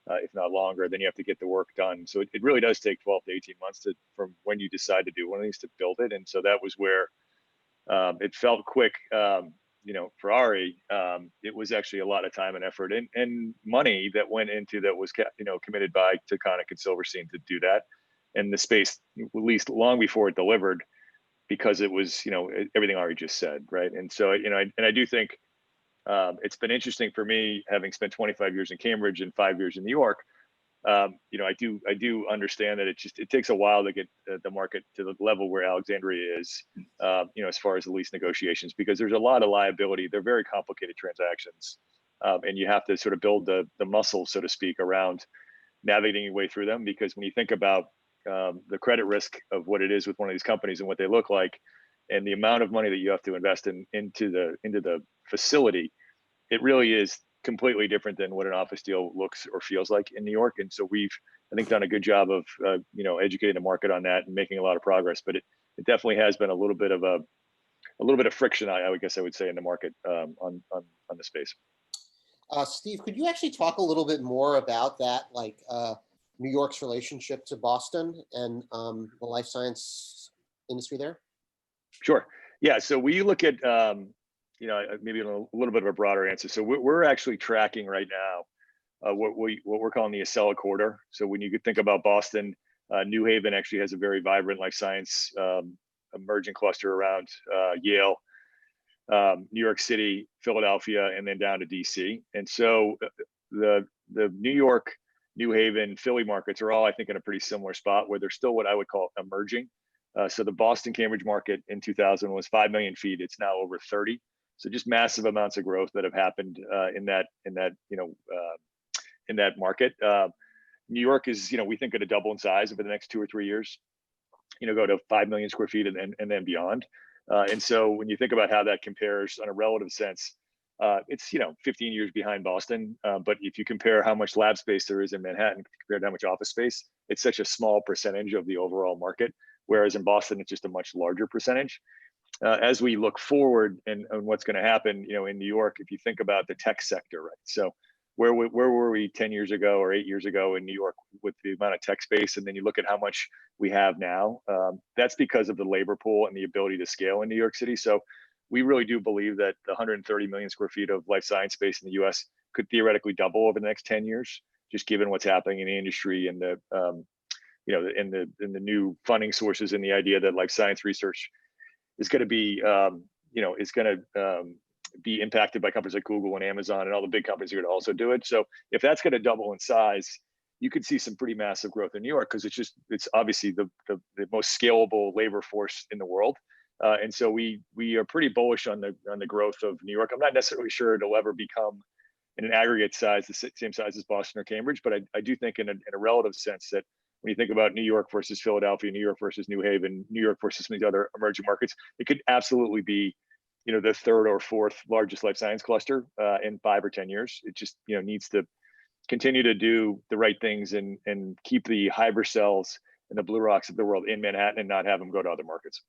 if not longer. Then you have to get the work done. So it really does take 12 to 18 months from when you decide to do one of these to build it. And so that was where it felt quick. You know, for Ari, it was actually a lot of time and effort and money that went into that was, you know, committed by Taconic and Silverstein to do that. And the space leased long before it delivered because it was, you know, everything Ari just said, right? And so, you know, and I do think it's been interesting for me, having spent 25 years in Cambridge and 5 years in New York. You know, I do understand that it takes a while to get the market to the level where Alexandria is, you know, as far as the lease negotiations, because there's a lot of liability. They're very complicated transactions, and you have to sort of build the muscle, so to speak, around navigating your way through them. Because when you think about the credit risk of what it is with one of these companies and what they look like, and the amount of money that you have to invest into the facility, it really is completely different than what an office deal looks or feels like in New York. And so we've, I think, done a good job of, you know, educating the market on that and making a lot of progress. But it definitely has been a little bit of friction, I would guess I would say, in the market on the space.
Steve, could you actually talk a little bit more about that, like New York's relationship to Boston and the life science industry there?
Sure. Yeah. So we look at, you know, maybe a little bit of a broader answer. So we're actually tracking right now what we're calling the Acela corridor. So when you could think about Boston, New Haven actually has a very vibrant life science emerging cluster around Yale, New York City, Philadelphia, and then down to DC. And so the New York, New Haven, Philly markets are all, I think, in a pretty similar spot where they're still what I would call emerging. So the Boston Cambridge market in 2000 was 5 million feet. It's now over 30. So just massive amounts of growth that have happened in that you know in that market. New York is, we think going to double in size over the next 2 or 3 years, go to 5 million square feet and then beyond. And so when you think about how that compares on a relative sense, it's 15 years behind Boston. But if you compare how much lab space there is in Manhattan compared to how much office space, it's such a small percentage of the overall market. Whereas in Boston, it's just a much larger percentage. As we look forward and what's going to happen, in New York, if you think about the tech sector, right? So where were we 10 years ago or 8 years ago in New York with the amount of tech space? And then you look at how much we have now. That's because of the labor pool and the ability to scale in New York City. So we really do believe that the 130 million square feet of life science space in the US could theoretically double over the next 10 years, just given what's happening in the industry and the, in the new funding sources and the idea that life science research is going to be, be impacted by companies like Google and Amazon, and all the big companies are going to also do it. So if that's going to double in size, you could see some pretty massive growth in New York, because it's obviously the most scalable labor force in the world. And so we are pretty bullish on the growth of New York. I'm not necessarily sure it'll ever become in an aggregate size the same size as Boston or Cambridge, but I do think in a relative sense that when you think about New York versus Philadelphia, New York versus New Haven, New York versus some of these other emerging markets, it could absolutely be the third or fourth largest life science cluster in 5 or 10 years. It just needs to continue to do the right things and keep the Hybercells and the Blue Rocks of the world in Manhattan and not have them go to other markets.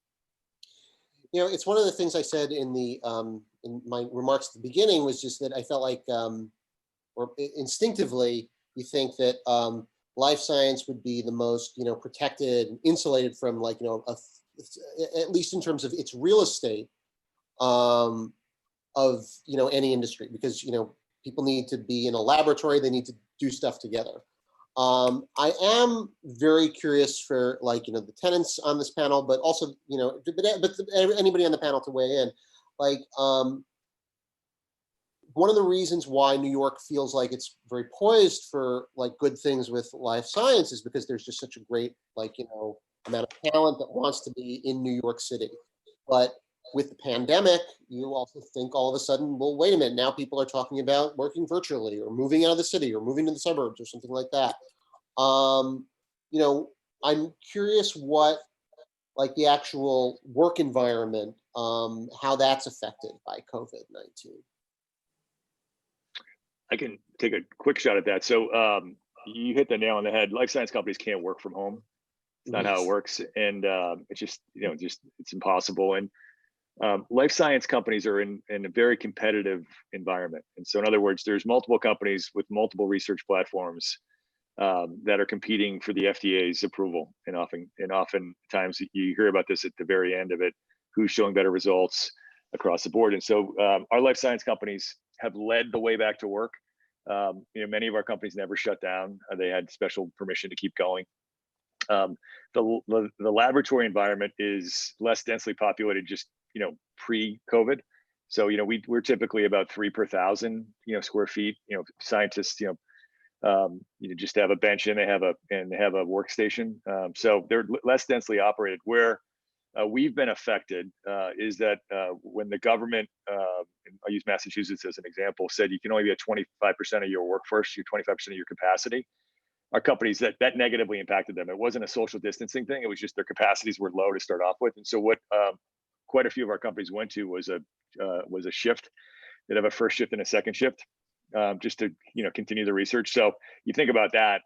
It's one of the things I said in my remarks at the beginning was just that I felt like, or instinctively, you think that life science would be the most, protected and insulated from at least in terms of its real estate of, any industry, because, people need to be in a laboratory, they need to do stuff together. I am very curious for the tenants on this panel, but also, but anybody on the panel to weigh in. One of the reasons why New York feels like it's very poised for good things with life science is because there's just such a great amount of talent that wants to be in New York City. But with the pandemic, you also think all of a sudden, well, wait a minute, now people are talking about working virtually or moving out of the city or moving to the suburbs or something like that. I'm curious what the actual work environment, how that's affected by COVID-19.
I can take a quick shot at that. So you hit the nail on the head. Life science companies can't work from home. It's not how it works. And it's just, it's impossible. And life science companies are in a very competitive environment. And so in other words, there's multiple companies with multiple research platforms that are competing for the FDA's approval. And oftentimes you hear about this at the very end of it, who's showing better results across the board. And so our life science companies have led the way back to work. Many of our companies never shut down. They had special permission to keep going. The laboratory environment is less densely populated, just pre-COVID. So we're typically about 3 per 1,000 square feet. Scientists just have a bench and they have a workstation. So they're less densely operated. Where we've been affected is that when the government, I'll use Massachusetts as an example, said you can only be at 25% of your workforce, 25% of your capacity. Our companies, that negatively impacted them. It wasn't a social distancing thing. It was just their capacities were low to start off with. And so what quite a few of our companies went to was a shift. They'd have a first shift and a second shift, just to continue the research. So you think about that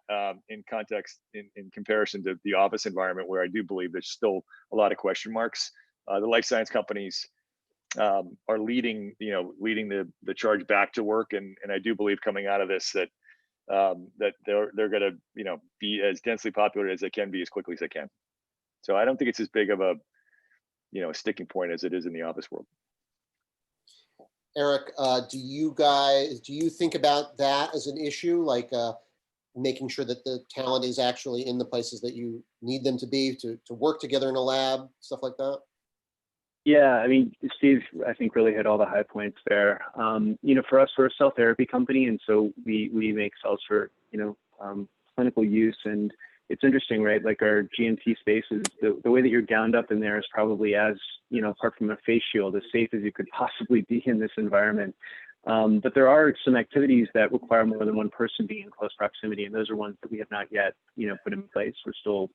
in context, in comparison to the office environment, where I do believe there's still a lot of question marks. The life science companies are leading the charge back to work, and I do believe coming out of this that they're going to be as densely populated as they can be as quickly as they can. So I don't think it's as big of a sticking point as it is in the office world.
Eric, do you think about that as an issue, making sure that the talent is actually in the places that you need them to be to work together in a lab, stuff like that?
Yeah, I mean, Steve, I think really hit all the high points there. For us, we're a cell therapy company, and so we make cells for clinical use. And it's interesting, right? Like our GMP spaces, the way that you're gowned up in there is probably as apart from a face shield, as safe as you could possibly be in this environment. But there are some activities that require more than one person being in close proximity, and those are ones that we have not yet, put in place. We're still,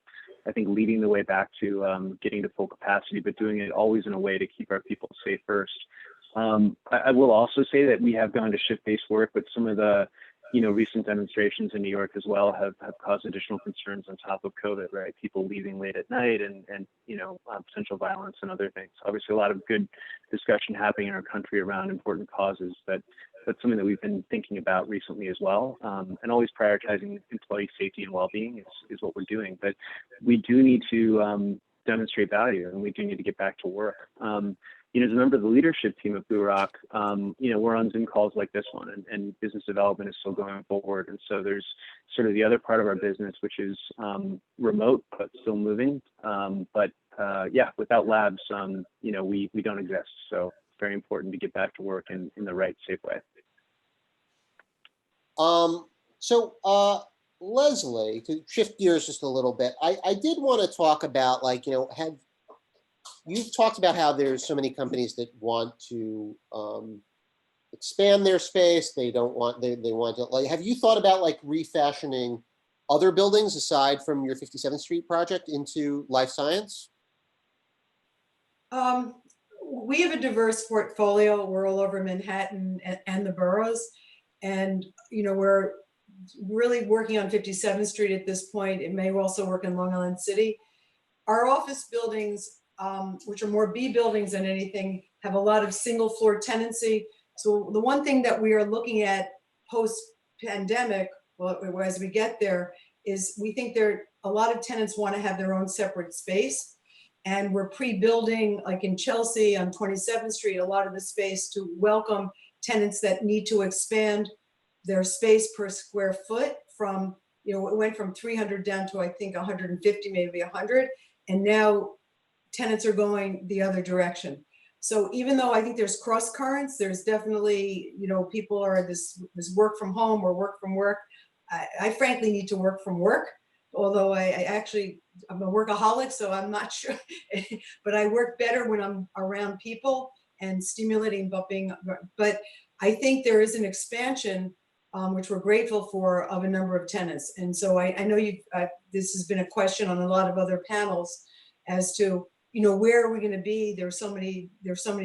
I think, leading the way back to getting to full capacity, but doing it always in a way to keep our people safe first. I will also say that we have gone to shift-based work, but some of the, recent demonstrations in New York as well have caused additional concerns on top of COVID, right? People leaving late at night and potential violence and other things. Obviously, a lot of good discussion happening in our country around important causes, but that's something that we've been thinking about recently as well. And always prioritizing employee safety and well-being is what we're doing. But we do need to demonstrate value, and we do need to get back to work. As a member of the leadership team at Blue Rock, we're on Zoom calls like this one, and business development is still going forward. And so there's sort of the other part of our business, which is remote, but still moving. Without labs, we don't exist. So it's very important to get back to work in the right, safe way.
Leslie, to shift gears just a little bit, I did want to talk about, you've talked about how there's so many companies that want to expand their space. They want to, have you thought about refashioning other buildings aside from your 57th Street project into life science?
We have a diverse portfolio. We're all over Manhattan and the boroughs. And, we're really working on 57th Street at this point. It may also work in Long Island City. Our office buildings, which are more B buildings than anything, have a lot of single floor tenancy. So the one thing that we are looking at post-pandemic, as we get there, is we think a lot of tenants want to have their own separate space. And we're pre-building, like in Chelsea on 27th Street, a lot of the space to welcome tenants that need to expand their space per square foot from, it went from 300 down to, I think, 150, maybe 100. And now tenants are going the other direction. So even though I think there's cross currents, there's definitely, people are this work from home or work from work. I frankly need to work from work, although I'm a workaholic, so I'm not sure, but I work better when I'm around people and stimulating, but I think there is an expansion, which we're grateful for, of a number of tenants. And so I know this has been a question on a lot of other panels as to, where are we going to be? There's so many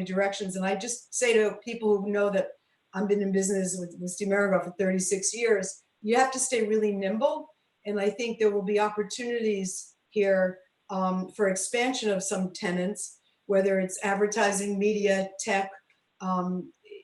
directions. And I just say to people who know that I've been in business with Steve Meringoff for 36 years, you have to stay really nimble. And I think there will be opportunities here for expansion of some tenants, whether it's advertising, media, tech,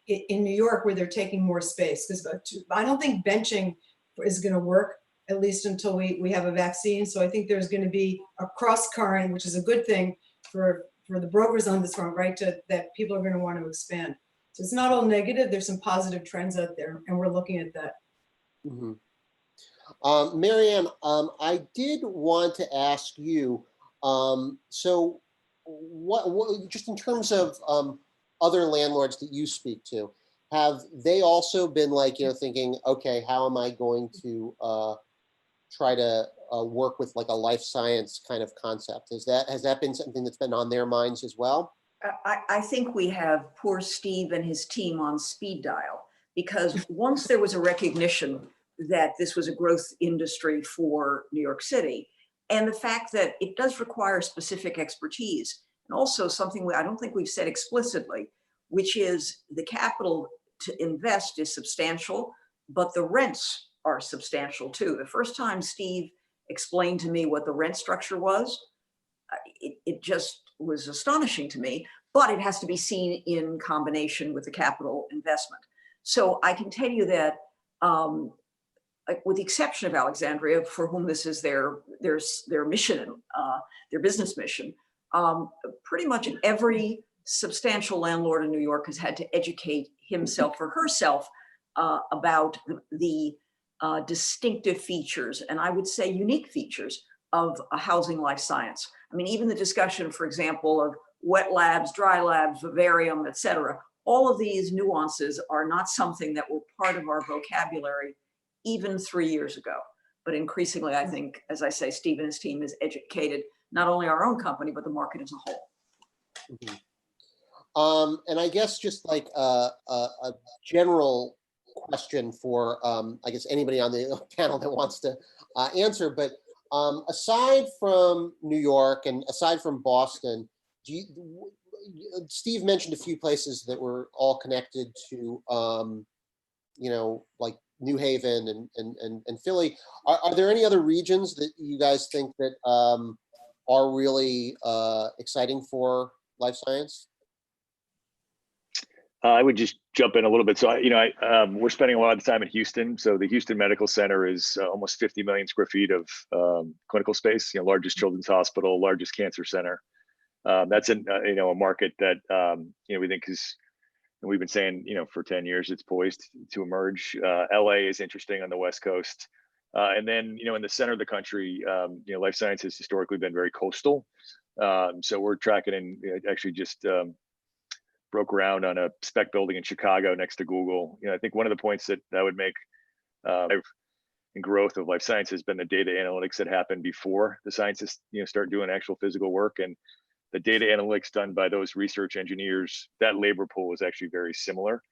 in New York, where they're taking more space. Because I don't think benching is going to work, at least until we have a vaccine. So I think there's going to be a cross current, which is a good thing for the brokers on this front, right? That people are going to want to expand. So it's not all negative. There's some positive trends out there, and we're looking at that.
Mm-hmm. Marianne, I did want to ask you, so what just in terms of other landlords that you speak to, have they also been thinking, okay, how am I going to try to work with a life science kind of concept? Has that been something that's been on their minds as well?
I think we have poor Steve and his team on speed dial, because once there was a recognition that this was a growth industry for New York City, and the fact that it does require specific expertise, and also something I don't think we've said explicitly, which is the capital to invest is substantial, but the rents are substantial too. The first time Steve explained to me what the rent structure was, it just was astonishing to me, but it has to be seen in combination with the capital investment. So I can tell you that with the exception of Alexandria, for whom this is their mission, their business mission, pretty much every substantial landlord in New York has had to educate himself or herself about the distinctive features, and I would say unique features, of a housing life science. I mean, even the discussion, for example, of wet labs, dry labs, vivarium, et cetera, all of these nuances are not something that were part of our vocabulary even 3 years ago. But increasingly, I think, as I say, Steve and his team has educated not only our own company, but the market as a whole.
Mm-hmm. And I guess just like a general question for, I guess, anybody on the panel that wants to answer, but aside from New York and aside from Boston, Steve mentioned a few places that were all connected to, like New Haven and Philly. Are there any other regions that you guys think that are really exciting for life science?
I would just jump in a little bit. So, we're spending a lot of time in Houston. So the Houston Medical Center is almost 50 million square feet of clinical space, largest children's hospital, largest cancer center. That's a market that, we think is, and we've been saying, for 10 years, it's poised to emerge. LA is interesting on the West Coast. And then, in the center of the country, life science has historically been very coastal. So we're tracking and actually just broke ground on a spec building in Chicago next to Google. I think one of the points that I would make in growth of life science has been the data analytics that happened before the scientists, start doing actual physical work. And the data analytics done by those research engineers, that labor pool is actually very similar.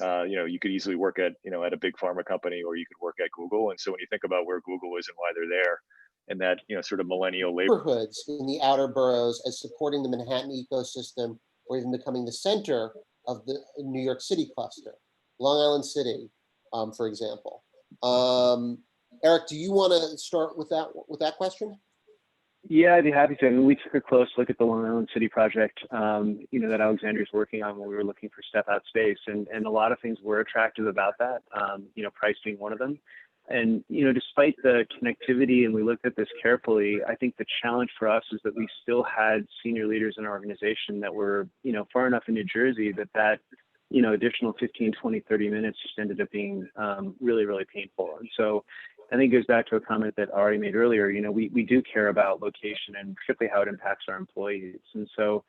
You could easily work at, at a big pharma company, or you could work at Google. And so when you think about where Google is and why they're there, and that, sort of millennial labor.
Neighborhoods in the outer boroughs as supporting the Manhattan ecosystem, or even becoming the center of the New York City cluster, Long Island City, for example. Eric, do you want to start with that question?
Yeah, I'd be happy to. I mean, we took a close look at the Long Island City project, that Alexandria's working on when we were looking for step out space, and a lot of things were attractive about that, price being one of them. And, despite the connectivity, and we looked at this carefully, I think the challenge for us is that we still had senior leaders in our organization that were, far enough in New Jersey that additional 15, 20, 30 minutes just ended up being really, really painful. And so I think it goes back to a comment that Ari made earlier. We do care about location and particularly how it impacts our employees. And so,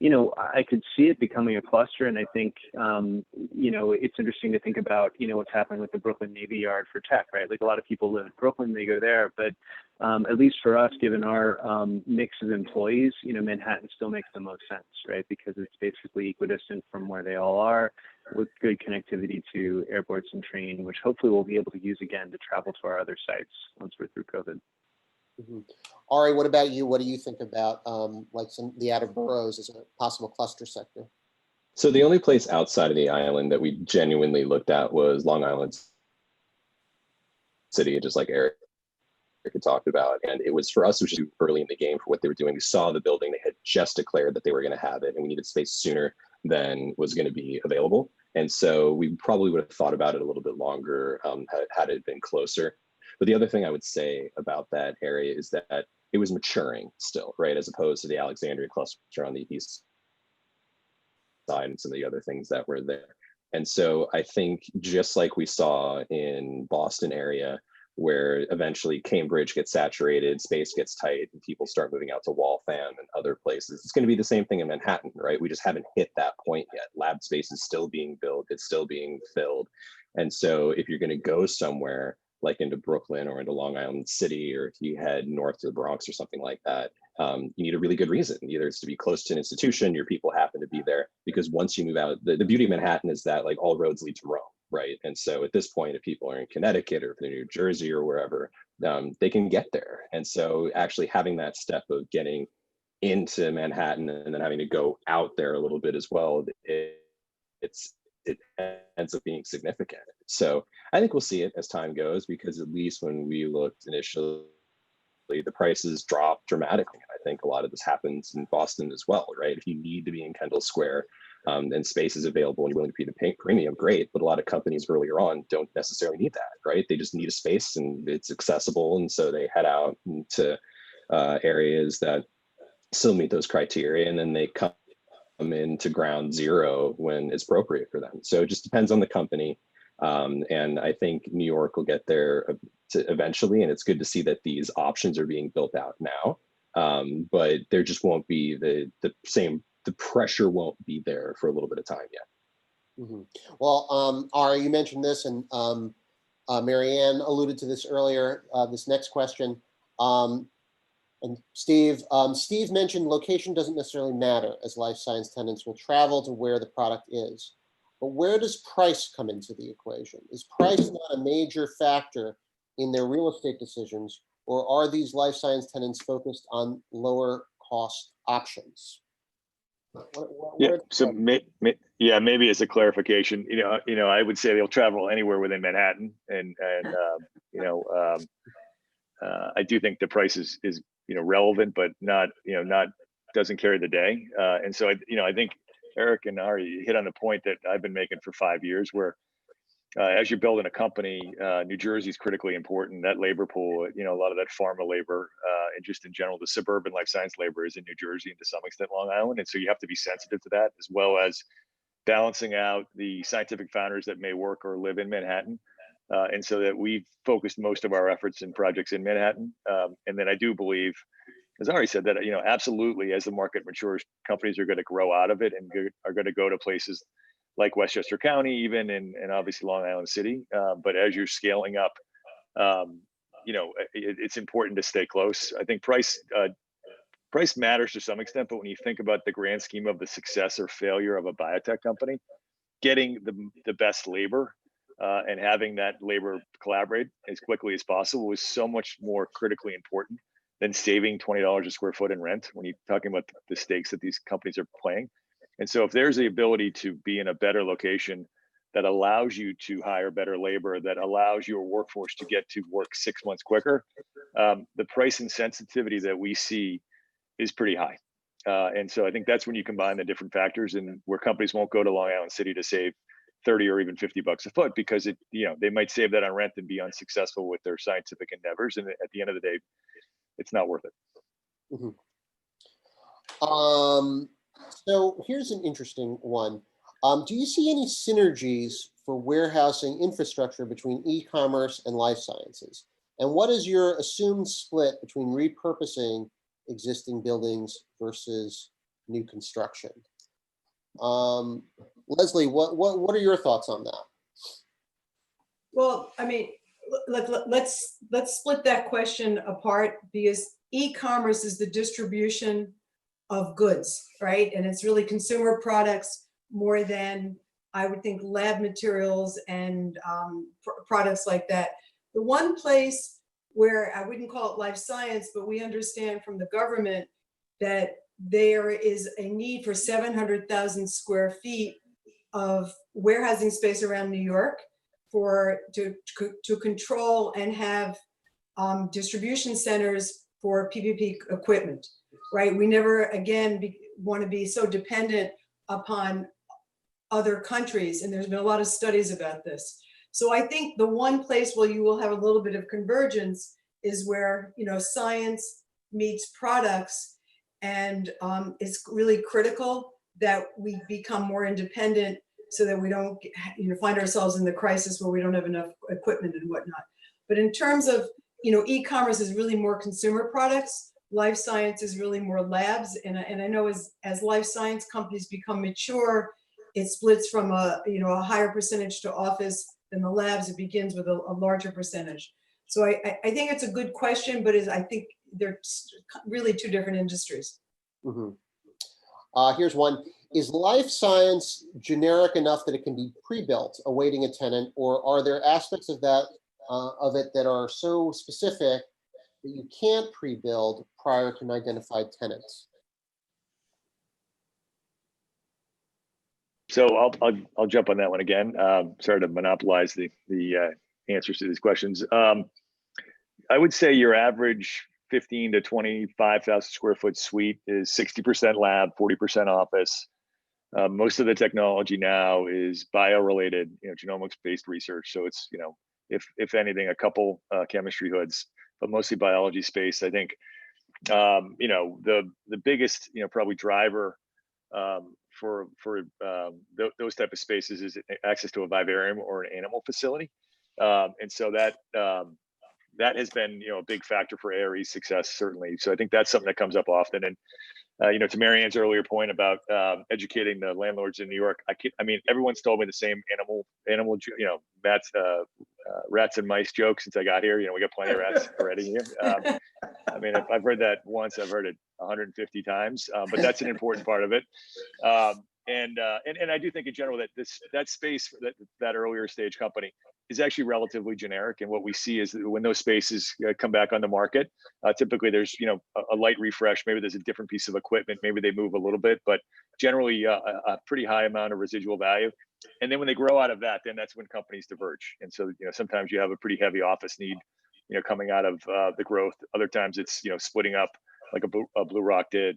I could see it becoming a cluster. And I think, it's interesting to think about, what's happening with the Brooklyn Navy Yard for tech, right? Like a lot of people live in Brooklyn, they go there. But at least for us, given our mix of employees, Manhattan still makes the most sense, right? Because it's basically equidistant from where they all are, with good connectivity to airports and train, which hopefully we'll be able to use again to travel to our other sites once we're through COVID.
Mm-hmm. Ari, what about you? What do you think about the outer boroughs as a possible cluster sector?
So the only place outside of the island that we genuinely looked at was Long Island City, just like Eric had talked about. And it was, for us, it was just early in the game for what they were doing. We saw the building, they had just declared that they were going to have it, and we needed space sooner than was going to be available. And so we probably would have thought about it a little bit longer had it been closer. But the other thing I would say about that area is that it was maturing still, right? As opposed to the Alexandria cluster on the east side and some of the other things that were there. And so I think just like we saw in Boston area, where eventually Cambridge gets saturated, space gets tight, and people start moving out to Waltham and other places. It's going to be the same thing in Manhattan, right? We just haven't hit that point yet. Lab space is still being built, it's still being filled. And so if you're going to go somewhere like into Brooklyn or into Long Island City, or if you head north to the Bronx or something like that, you need a really good reason. Either it's to be close to an institution, your people happen to be there, because once you move out, the beauty of Manhattan is that like all roads lead to Rome, right? And so at this point, if people are in Connecticut or if they're in New Jersey or wherever, they can get there. And so actually having that step of getting into Manhattan and then having to go out there a little bit as well, it ends up being significant. So I think we'll see it as time goes, because at least when we looked initially, the prices dropped dramatically. I think a lot of this happens in Boston as well, right? If you need to be in Kendall Square and space is available and you're willing to pay the premium, great. But a lot of companies earlier on don't necessarily need that, right? They just need a space and it's accessible. And so they head out to areas that still meet those criteria, and then they come into ground zero when it's appropriate for them. So it just depends on the company. And I think New York will get there eventually, and it's good to see that these options are being built out now. But there just won't be the pressure won't be there for a little bit of time yet.
Mm-hmm. Well, Ari, you mentioned this, and Marianne alluded to this earlier, this next question. And Steve mentioned location doesn't necessarily matter, as life science tenants will travel to where the product is. But where does price come into the equation? Is price not a major factor in their real estate decisions, or are these life science tenants focused on lower cost options?
Yeah. So maybe as a clarification, I would say they'll travel anywhere within Manhattan, and I do think the price is relevant, but not doesn't carry the day. And so I think Eric and Ari hit on the point that I've been making for 5 years, where as you're building a company, New Jersey is critically important. That labor pool, a lot of that pharma labor, and just in general, the suburban life science labor is in New Jersey and to some extent Long Island. And so you have to be sensitive to that, as well as balancing out the scientific founders that may work or live in Manhattan. And so that we've focused most of our efforts in projects in Manhattan. And then I do believe, as Ari said, that absolutely, as the market matures, companies are going to grow out of it and are going to go to places like Westchester County, even, and obviously Long Island City. But as you're scaling up, it's important to stay close. I think price matters to some extent, but when you think about the grand scheme of the success or failure of a biotech company, getting the best labor and having that labor collaborate as quickly as possible is so much more critically important than saving $20 a square foot in rent when you're talking about the stakes that these companies are playing. And so if there's the ability to be in a better location that allows you to hire better labor, that allows your workforce to get to work 6 months quicker, the price insensitivity that we see is pretty high. And so I think that's when you combine the different factors, and where companies won't go to Long Island City to save 30 or even $50 a foot, because they might save that on rent and be unsuccessful with their scientific endeavors. And at the end of the day, it's not worth it.
Mm-hmm. So here's an interesting one. Do you see any synergies for warehousing infrastructure between e-commerce and life sciences? And what is your assumed split between repurposing existing buildings versus new construction? Leslie, what are your thoughts on that?
Well, I mean, let's split that question apart, because e-commerce is the distribution of goods, right? And it's really consumer products more than, I would think, lab materials and products like that. The one place where I wouldn't call it life science, but we understand from the government that there is a need for 700,000 square feet of warehousing space around New York to control and have distribution centers for PPP equipment, right? We never again want to be so dependent upon other countries, and there's been a lot of studies about this. So I think the one place where you will have a little bit of convergence is where science meets products, and it's really critical that we become more independent so that we don't find ourselves in the crisis where we don't have enough equipment and whatnot. But in terms of e-commerce is really more consumer products, life science is really more labs, and I know as life science companies become mature, it splits from a higher percentage to office than the labs. It begins with a larger percentage. So I think it's a good question, but I think they're really two different industries.
Mm-hmm. Here's one. Is life science generic enough that it can be pre-built awaiting a tenant, or are there aspects of that of it that are so specific that you can't pre-build prior to an identified tenants?
So I'll jump on that one again. Sorry to monopolize the answers to these questions. I would say your average 15 to 25,000 square foot suite is 60% lab, 40% office. Most of the technology now is bio-related, genomics-based research. So it's, if anything, a couple chemistry hoods, but mostly biology space. I think, the biggest, probably driver for those type of spaces is access to a vivarium or an animal facility. And so that has been, a big factor for ARE's success, certainly. So I think that's something that comes up often. And to Marianne's earlier point about educating the landlords in New York, I mean, everyone's told me the same animal, Matt's rats and mice joke since I got here. We got plenty of rats already here. I mean, if I've heard that once, I've heard it 150 times, but that's an important part of it. And I do think in general that that space for that earlier stage company is actually relatively generic. And what we see is that when those spaces come back on the market, typically there's a light refresh. Maybe there's a different piece of equipment. Maybe they move a little bit, but generally a pretty high amount of residual value. And then when they grow out of that, then that's when companies diverge. And so sometimes you have a pretty heavy office need coming out of the growth. Other times it's splitting up like a Blue Rock did,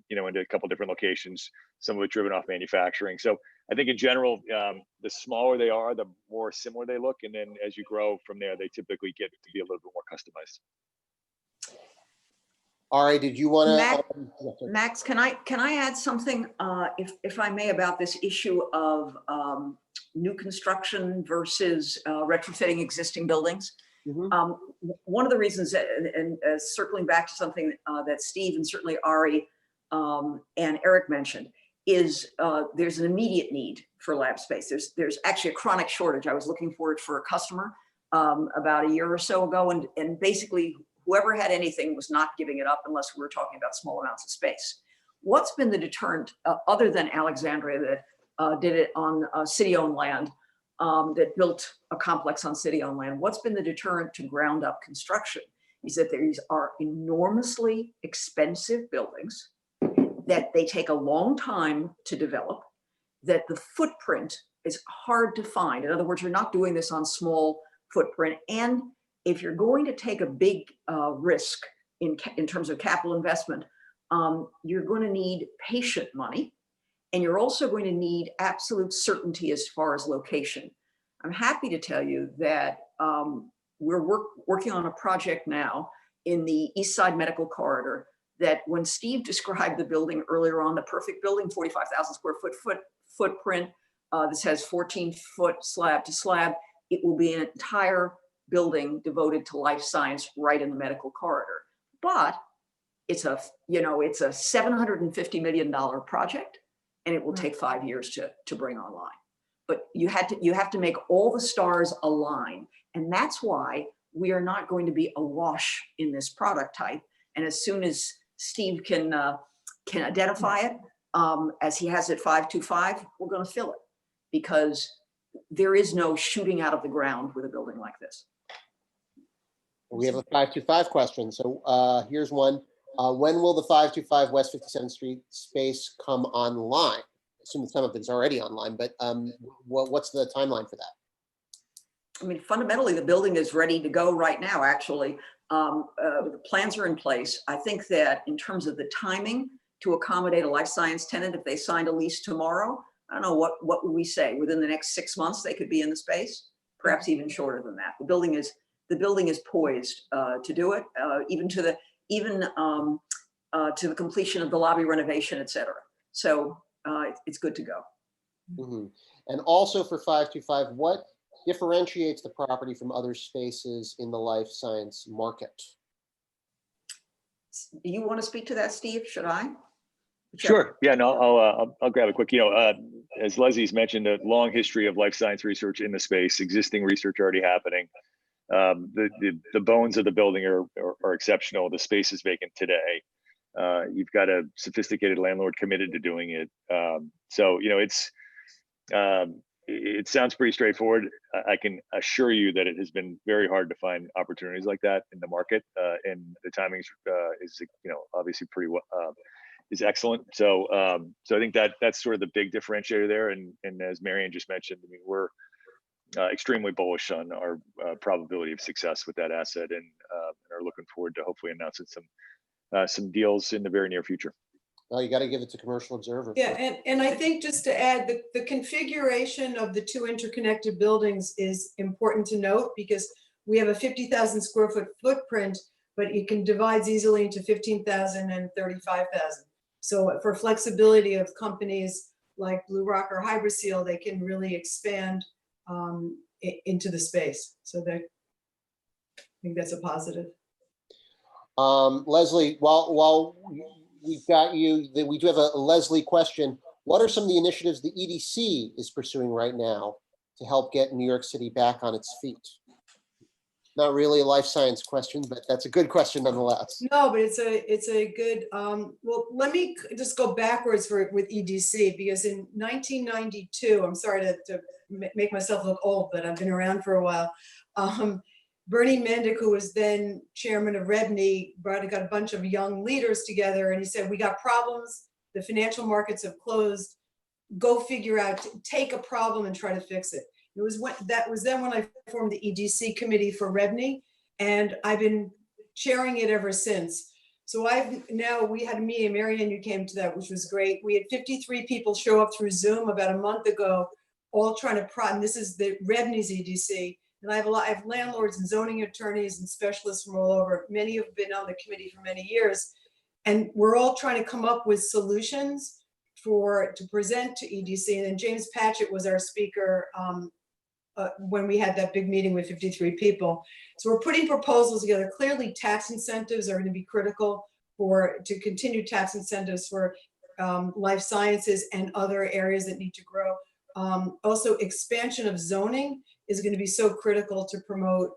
into a couple different locations, some of it driven off manufacturing. So I think in general, the smaller they are, the more similar they look. And then as you grow from there, they typically get to be a little bit more customized.
All right, did you want
to? Max, can I add something, if I may, about this issue of new construction versus retrofitting existing buildings? Mm-hmm. One of the reasons, and circling back to something that Steve and certainly Ari and Eric mentioned, is there's an immediate need for lab space. There's actually a chronic shortage. I was looking for it for a customer about a year or so ago, and basically whoever had anything was not giving it up unless we were talking about small amounts of space. What's been the deterrent, other than Alexandria that did it on city-owned land, that built a complex on city-owned land? What's been the deterrent to ground-up construction? Is that these are enormously expensive buildings, that they take a long time to develop, that the footprint is hard to find. In other words, you're not doing this on small footprint. And if you're going to take a big risk in terms of capital investment, you're going to need patient money, and you're also going to need absolute certainty as far as location. I'm happy to tell you that we're working on a project now in the East Side Medical Corridor that when Steve described the building earlier on, the perfect building, 45,000 square foot footprint, this has 14-foot slab to slab, it will be an entire building devoted to life science right in the medical corridor. But it's a $750 million project, and it will take 5 years to bring online. But you have to make all the stars align. And that's why we are not going to be awash in this product type. And as soon as Steve can identify it, as he has at 525, we're going to fill it, because there is no shooting out of the ground with a building like this.
We have a 525 question. So here's one. When will the 525 West 57th Street space come online? I assume some of it's already online, but what's the timeline for that?
I mean, fundamentally, the building is ready to go right now, actually. The plans are in place. I think that in terms of the timing to accommodate a life science tenant, if they signed a lease tomorrow, I don't know, what would we say? Within the next 6 months, they could be in the space, perhaps even shorter than that. The building is poised to do it, even to the completion of the lobby renovation, et cetera. So it's good to go.
Mm-hmm. And also for 525, what differentiates the property from other spaces in the life science market?
Do you want to speak to that, Steve? Should I?
Sure. Yeah, no, I'll grab it quick. As Leslie's mentioned, a long history of life science research in the space, existing research already happening. The bones of the building are exceptional. The space is vacant today. You've got a sophisticated landlord committed to doing it. So it sounds pretty straightforward. I can assure you that it has been very hard to find opportunities like that in the market, and the timing is obviously pretty is excellent. So I think that's sort of the big differentiator there. And as Marian just mentioned, I mean, we're extremely bullish on our probability of success with that asset, and are looking forward to hopefully announcing some deals in the very near future.
Well, you got to give it to Commercial Observer.
Yeah, and I think just to add, the configuration of the two interconnected buildings is important to note, because we have a 50,000 square foot footprint, but it can divide easily into 15,000 and 35,000. So for flexibility of companies like Blue Rock or Hybriseal, they can really expand into the space. So I think that's a positive.
Leslie, while we've got you, we do have a Leslie question. What are some of the initiatives the EDC is pursuing right now to help get New York City back on its feet? Not really a life science question, but that's a good question nonetheless.
No, but it's a good, well, let me just go backwards with EDC, because in 1992, I'm sorry to make myself look old, but I've been around for a while. Bernie Mendick, who was then chairman of Rebney, got a bunch of young leaders together, and he said, we got problems, the financial markets have closed, go figure out, take a problem and try to fix it. That was then when I formed the EDC committee for Rebney, and I've been chairing it ever since. So we had a meeting, Marianne, you came to that, which was great. We had 53 people show up through Zoom about a month ago, all trying to and this is the Rebney's EDC. And I have landlords and zoning attorneys and specialists from all over. Many have been on the committee for many years. And we're all trying to come up with solutions to present to EDC. And then James Patchett was our speaker when we had that big meeting with 53 people. So we're putting proposals together. Clearly, tax incentives are going to be critical to continue tax incentives for life sciences and other areas that need to grow. Also, expansion of zoning is going to be so critical to promote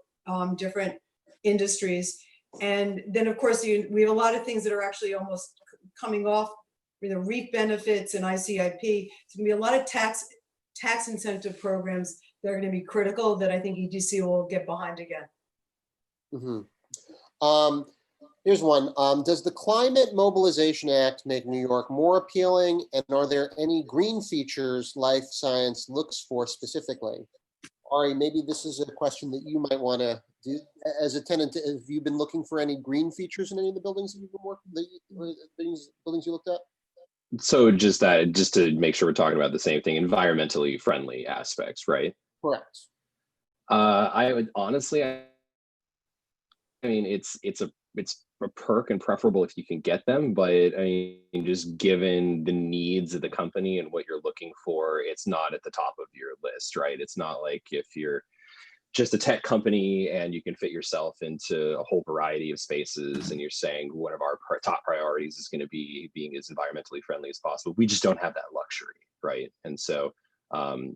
different industries. And then, of course, we have a lot of things that are actually almost coming off, REAP benefits and ICIP. It's going to be a lot of tax incentive programs that are going to be critical that I think EDC will get behind again.
Mm-hmm. Here's one. Does the Climate Mobilization Act make New York more appealing? And are there any green features life science looks for specifically? Ari, maybe this is a question that you might want to do. As a tenant, have you been looking for any green features in any of the buildings that you've been working, buildings you looked at?
So just to make sure we're talking about the same thing, environmentally friendly aspects, right?
Correct.
I would honestly, I mean, it's a perk and preferable if you can get them, but I mean, just given the needs of the company and what you're looking for, it's not at the top of your list, right? It's not like if you're just a tech company and you can fit yourself into a whole variety of spaces and you're saying one of our top priorities is going to be being as environmentally friendly as possible. We just don't have that luxury, right? And so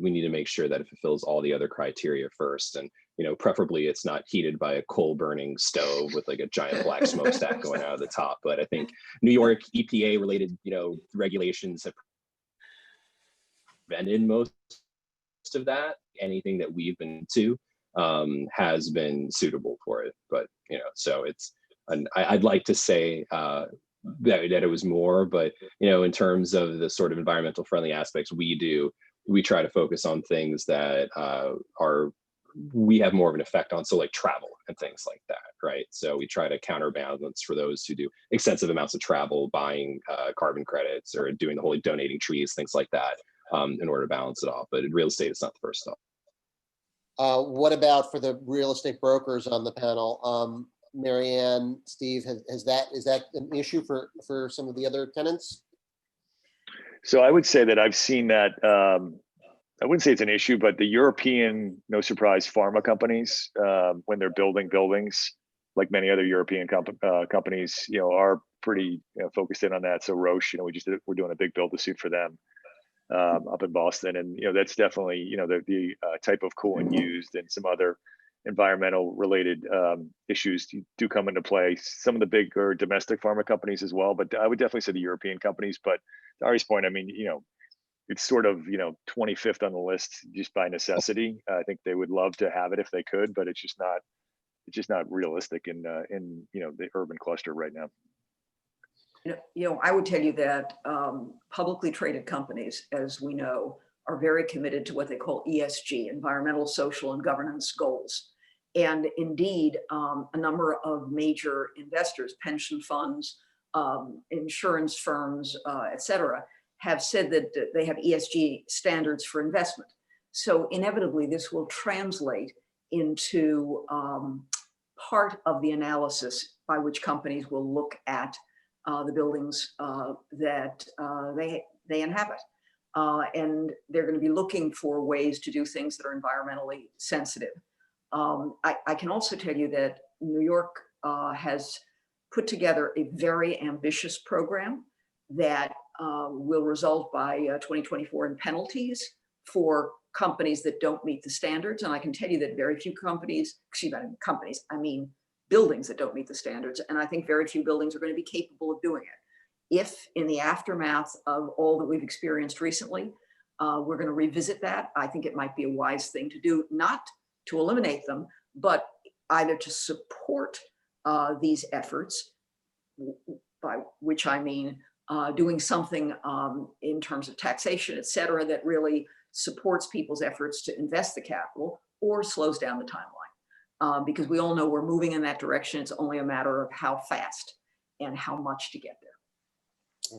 we need to make sure that it fulfills all the other criteria first. And, preferably it's not heated by a coal burning stove with like a giant black smokestack going out of the top. But I think New York EPA related, regulations have prevented most of that. Anything that we've been to has been suitable for it. But, so I'd like to say that it was more, but, in terms of the sort of environmental friendly aspects we try to focus on things that we have more of an effect on. So like travel and things like that, right? So we try to counterbalance for those who do extensive amounts of travel, buying carbon credits or doing the whole donating trees, things like that, in order to balance it off. But in real estate, it's not the first step.
What about for the real estate brokers on the panel? Marianne, Steve, is that an issue for some of the other tenants?
So I would say that I've seen that, I wouldn't say it's an issue, but the European, no surprise, pharma companies, when they're building buildings, like many other European companies, are pretty focused in on that. So Roche, we're doing a big build to suit for them up in Boston. And, that's definitely, the type of cooling used and some other environmental related issues do come into play. Some of the bigger domestic pharma companies as well, but I would definitely say the European companies. But to Ari's point, I mean, it's sort of 25th on the list just by necessity. I think they would love to have it if they could, but it's just not realistic in the urban cluster right now.
I would tell you that publicly traded companies, as we know, are very committed to what they call ESG, environmental, social, and governance goals. And indeed, a number of major investors, pension funds, insurance firms, et cetera, have said that they have ESG standards for investment. So inevitably, this will translate into part of the analysis by which companies will look at the buildings that they inhabit. And they're going to be looking for ways to do things that are environmentally sensitive. I can also tell you that New York has put together a very ambitious program that will result by 2024 in penalties for companies that don't meet the standards. And I can tell you that very few companies, I mean buildings that don't meet the standards. And I think very few buildings are going to be capable of doing it. If in the aftermath of all that we've experienced recently, we're going to revisit that, I think it might be a wise thing to do, not to eliminate them, but either to support these efforts, by which I mean doing something in terms of taxation, et cetera, that really supports people's efforts to invest the capital, or slows down the timeline. Because we all know we're moving in that direction. It's only a matter of how fast and how much to get there.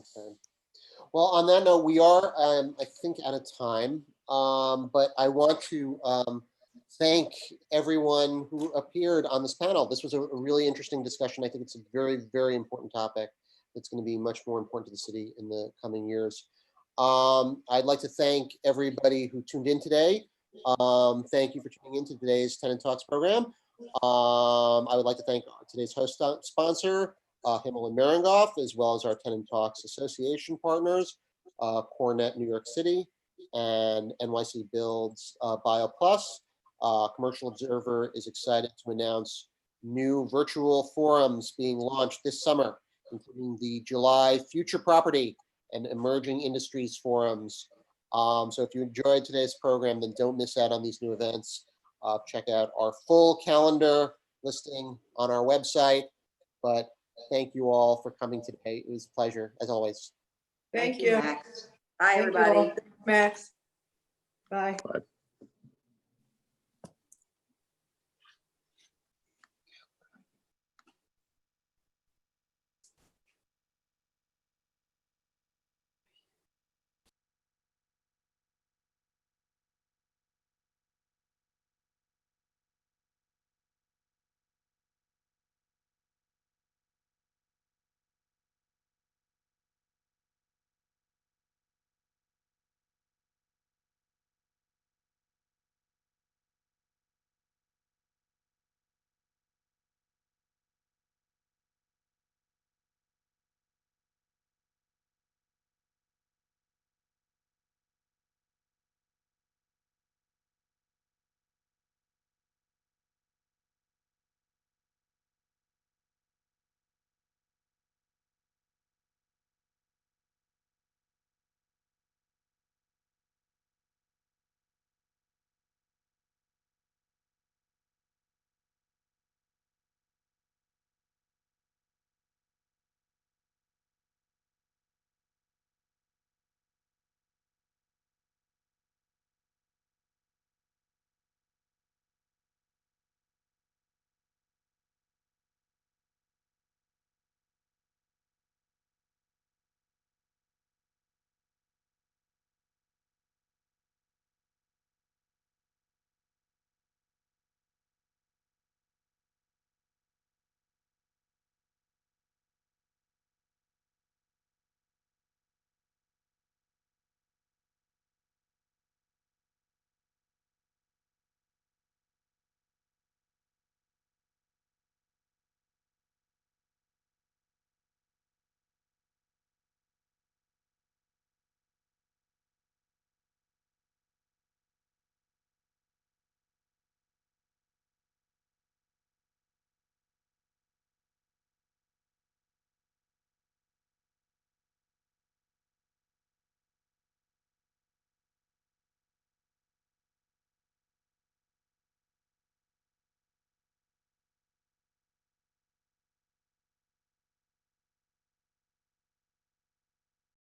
Okay. Well, on that note, we are, I think, out of time, but I want to thank everyone who appeared on this panel. This was a really interesting discussion. I think it's a very, very important topic that's going to be much more important to the city in the coming years. I'd like to thank everybody who tuned in today. Thank you for tuning into today's Tenant Talks program. I would like to thank today's host sponsor, Himmel Meringoff, as well as our Tenant Talks Association partners, Cornet New York City, and NYC Builds BioPlus. Commercial Observer is excited to announce new virtual forums being launched this summer, including the July Future Property and Emerging Industries Forums. So if you enjoyed today's program, then don't miss out on these new events. Check out our full calendar listing on our website. But thank you all for coming today. It was a pleasure, as always.
Thank you.
Max. Bye,
Thank you
everybody.
all. Max. Bye.
Bye.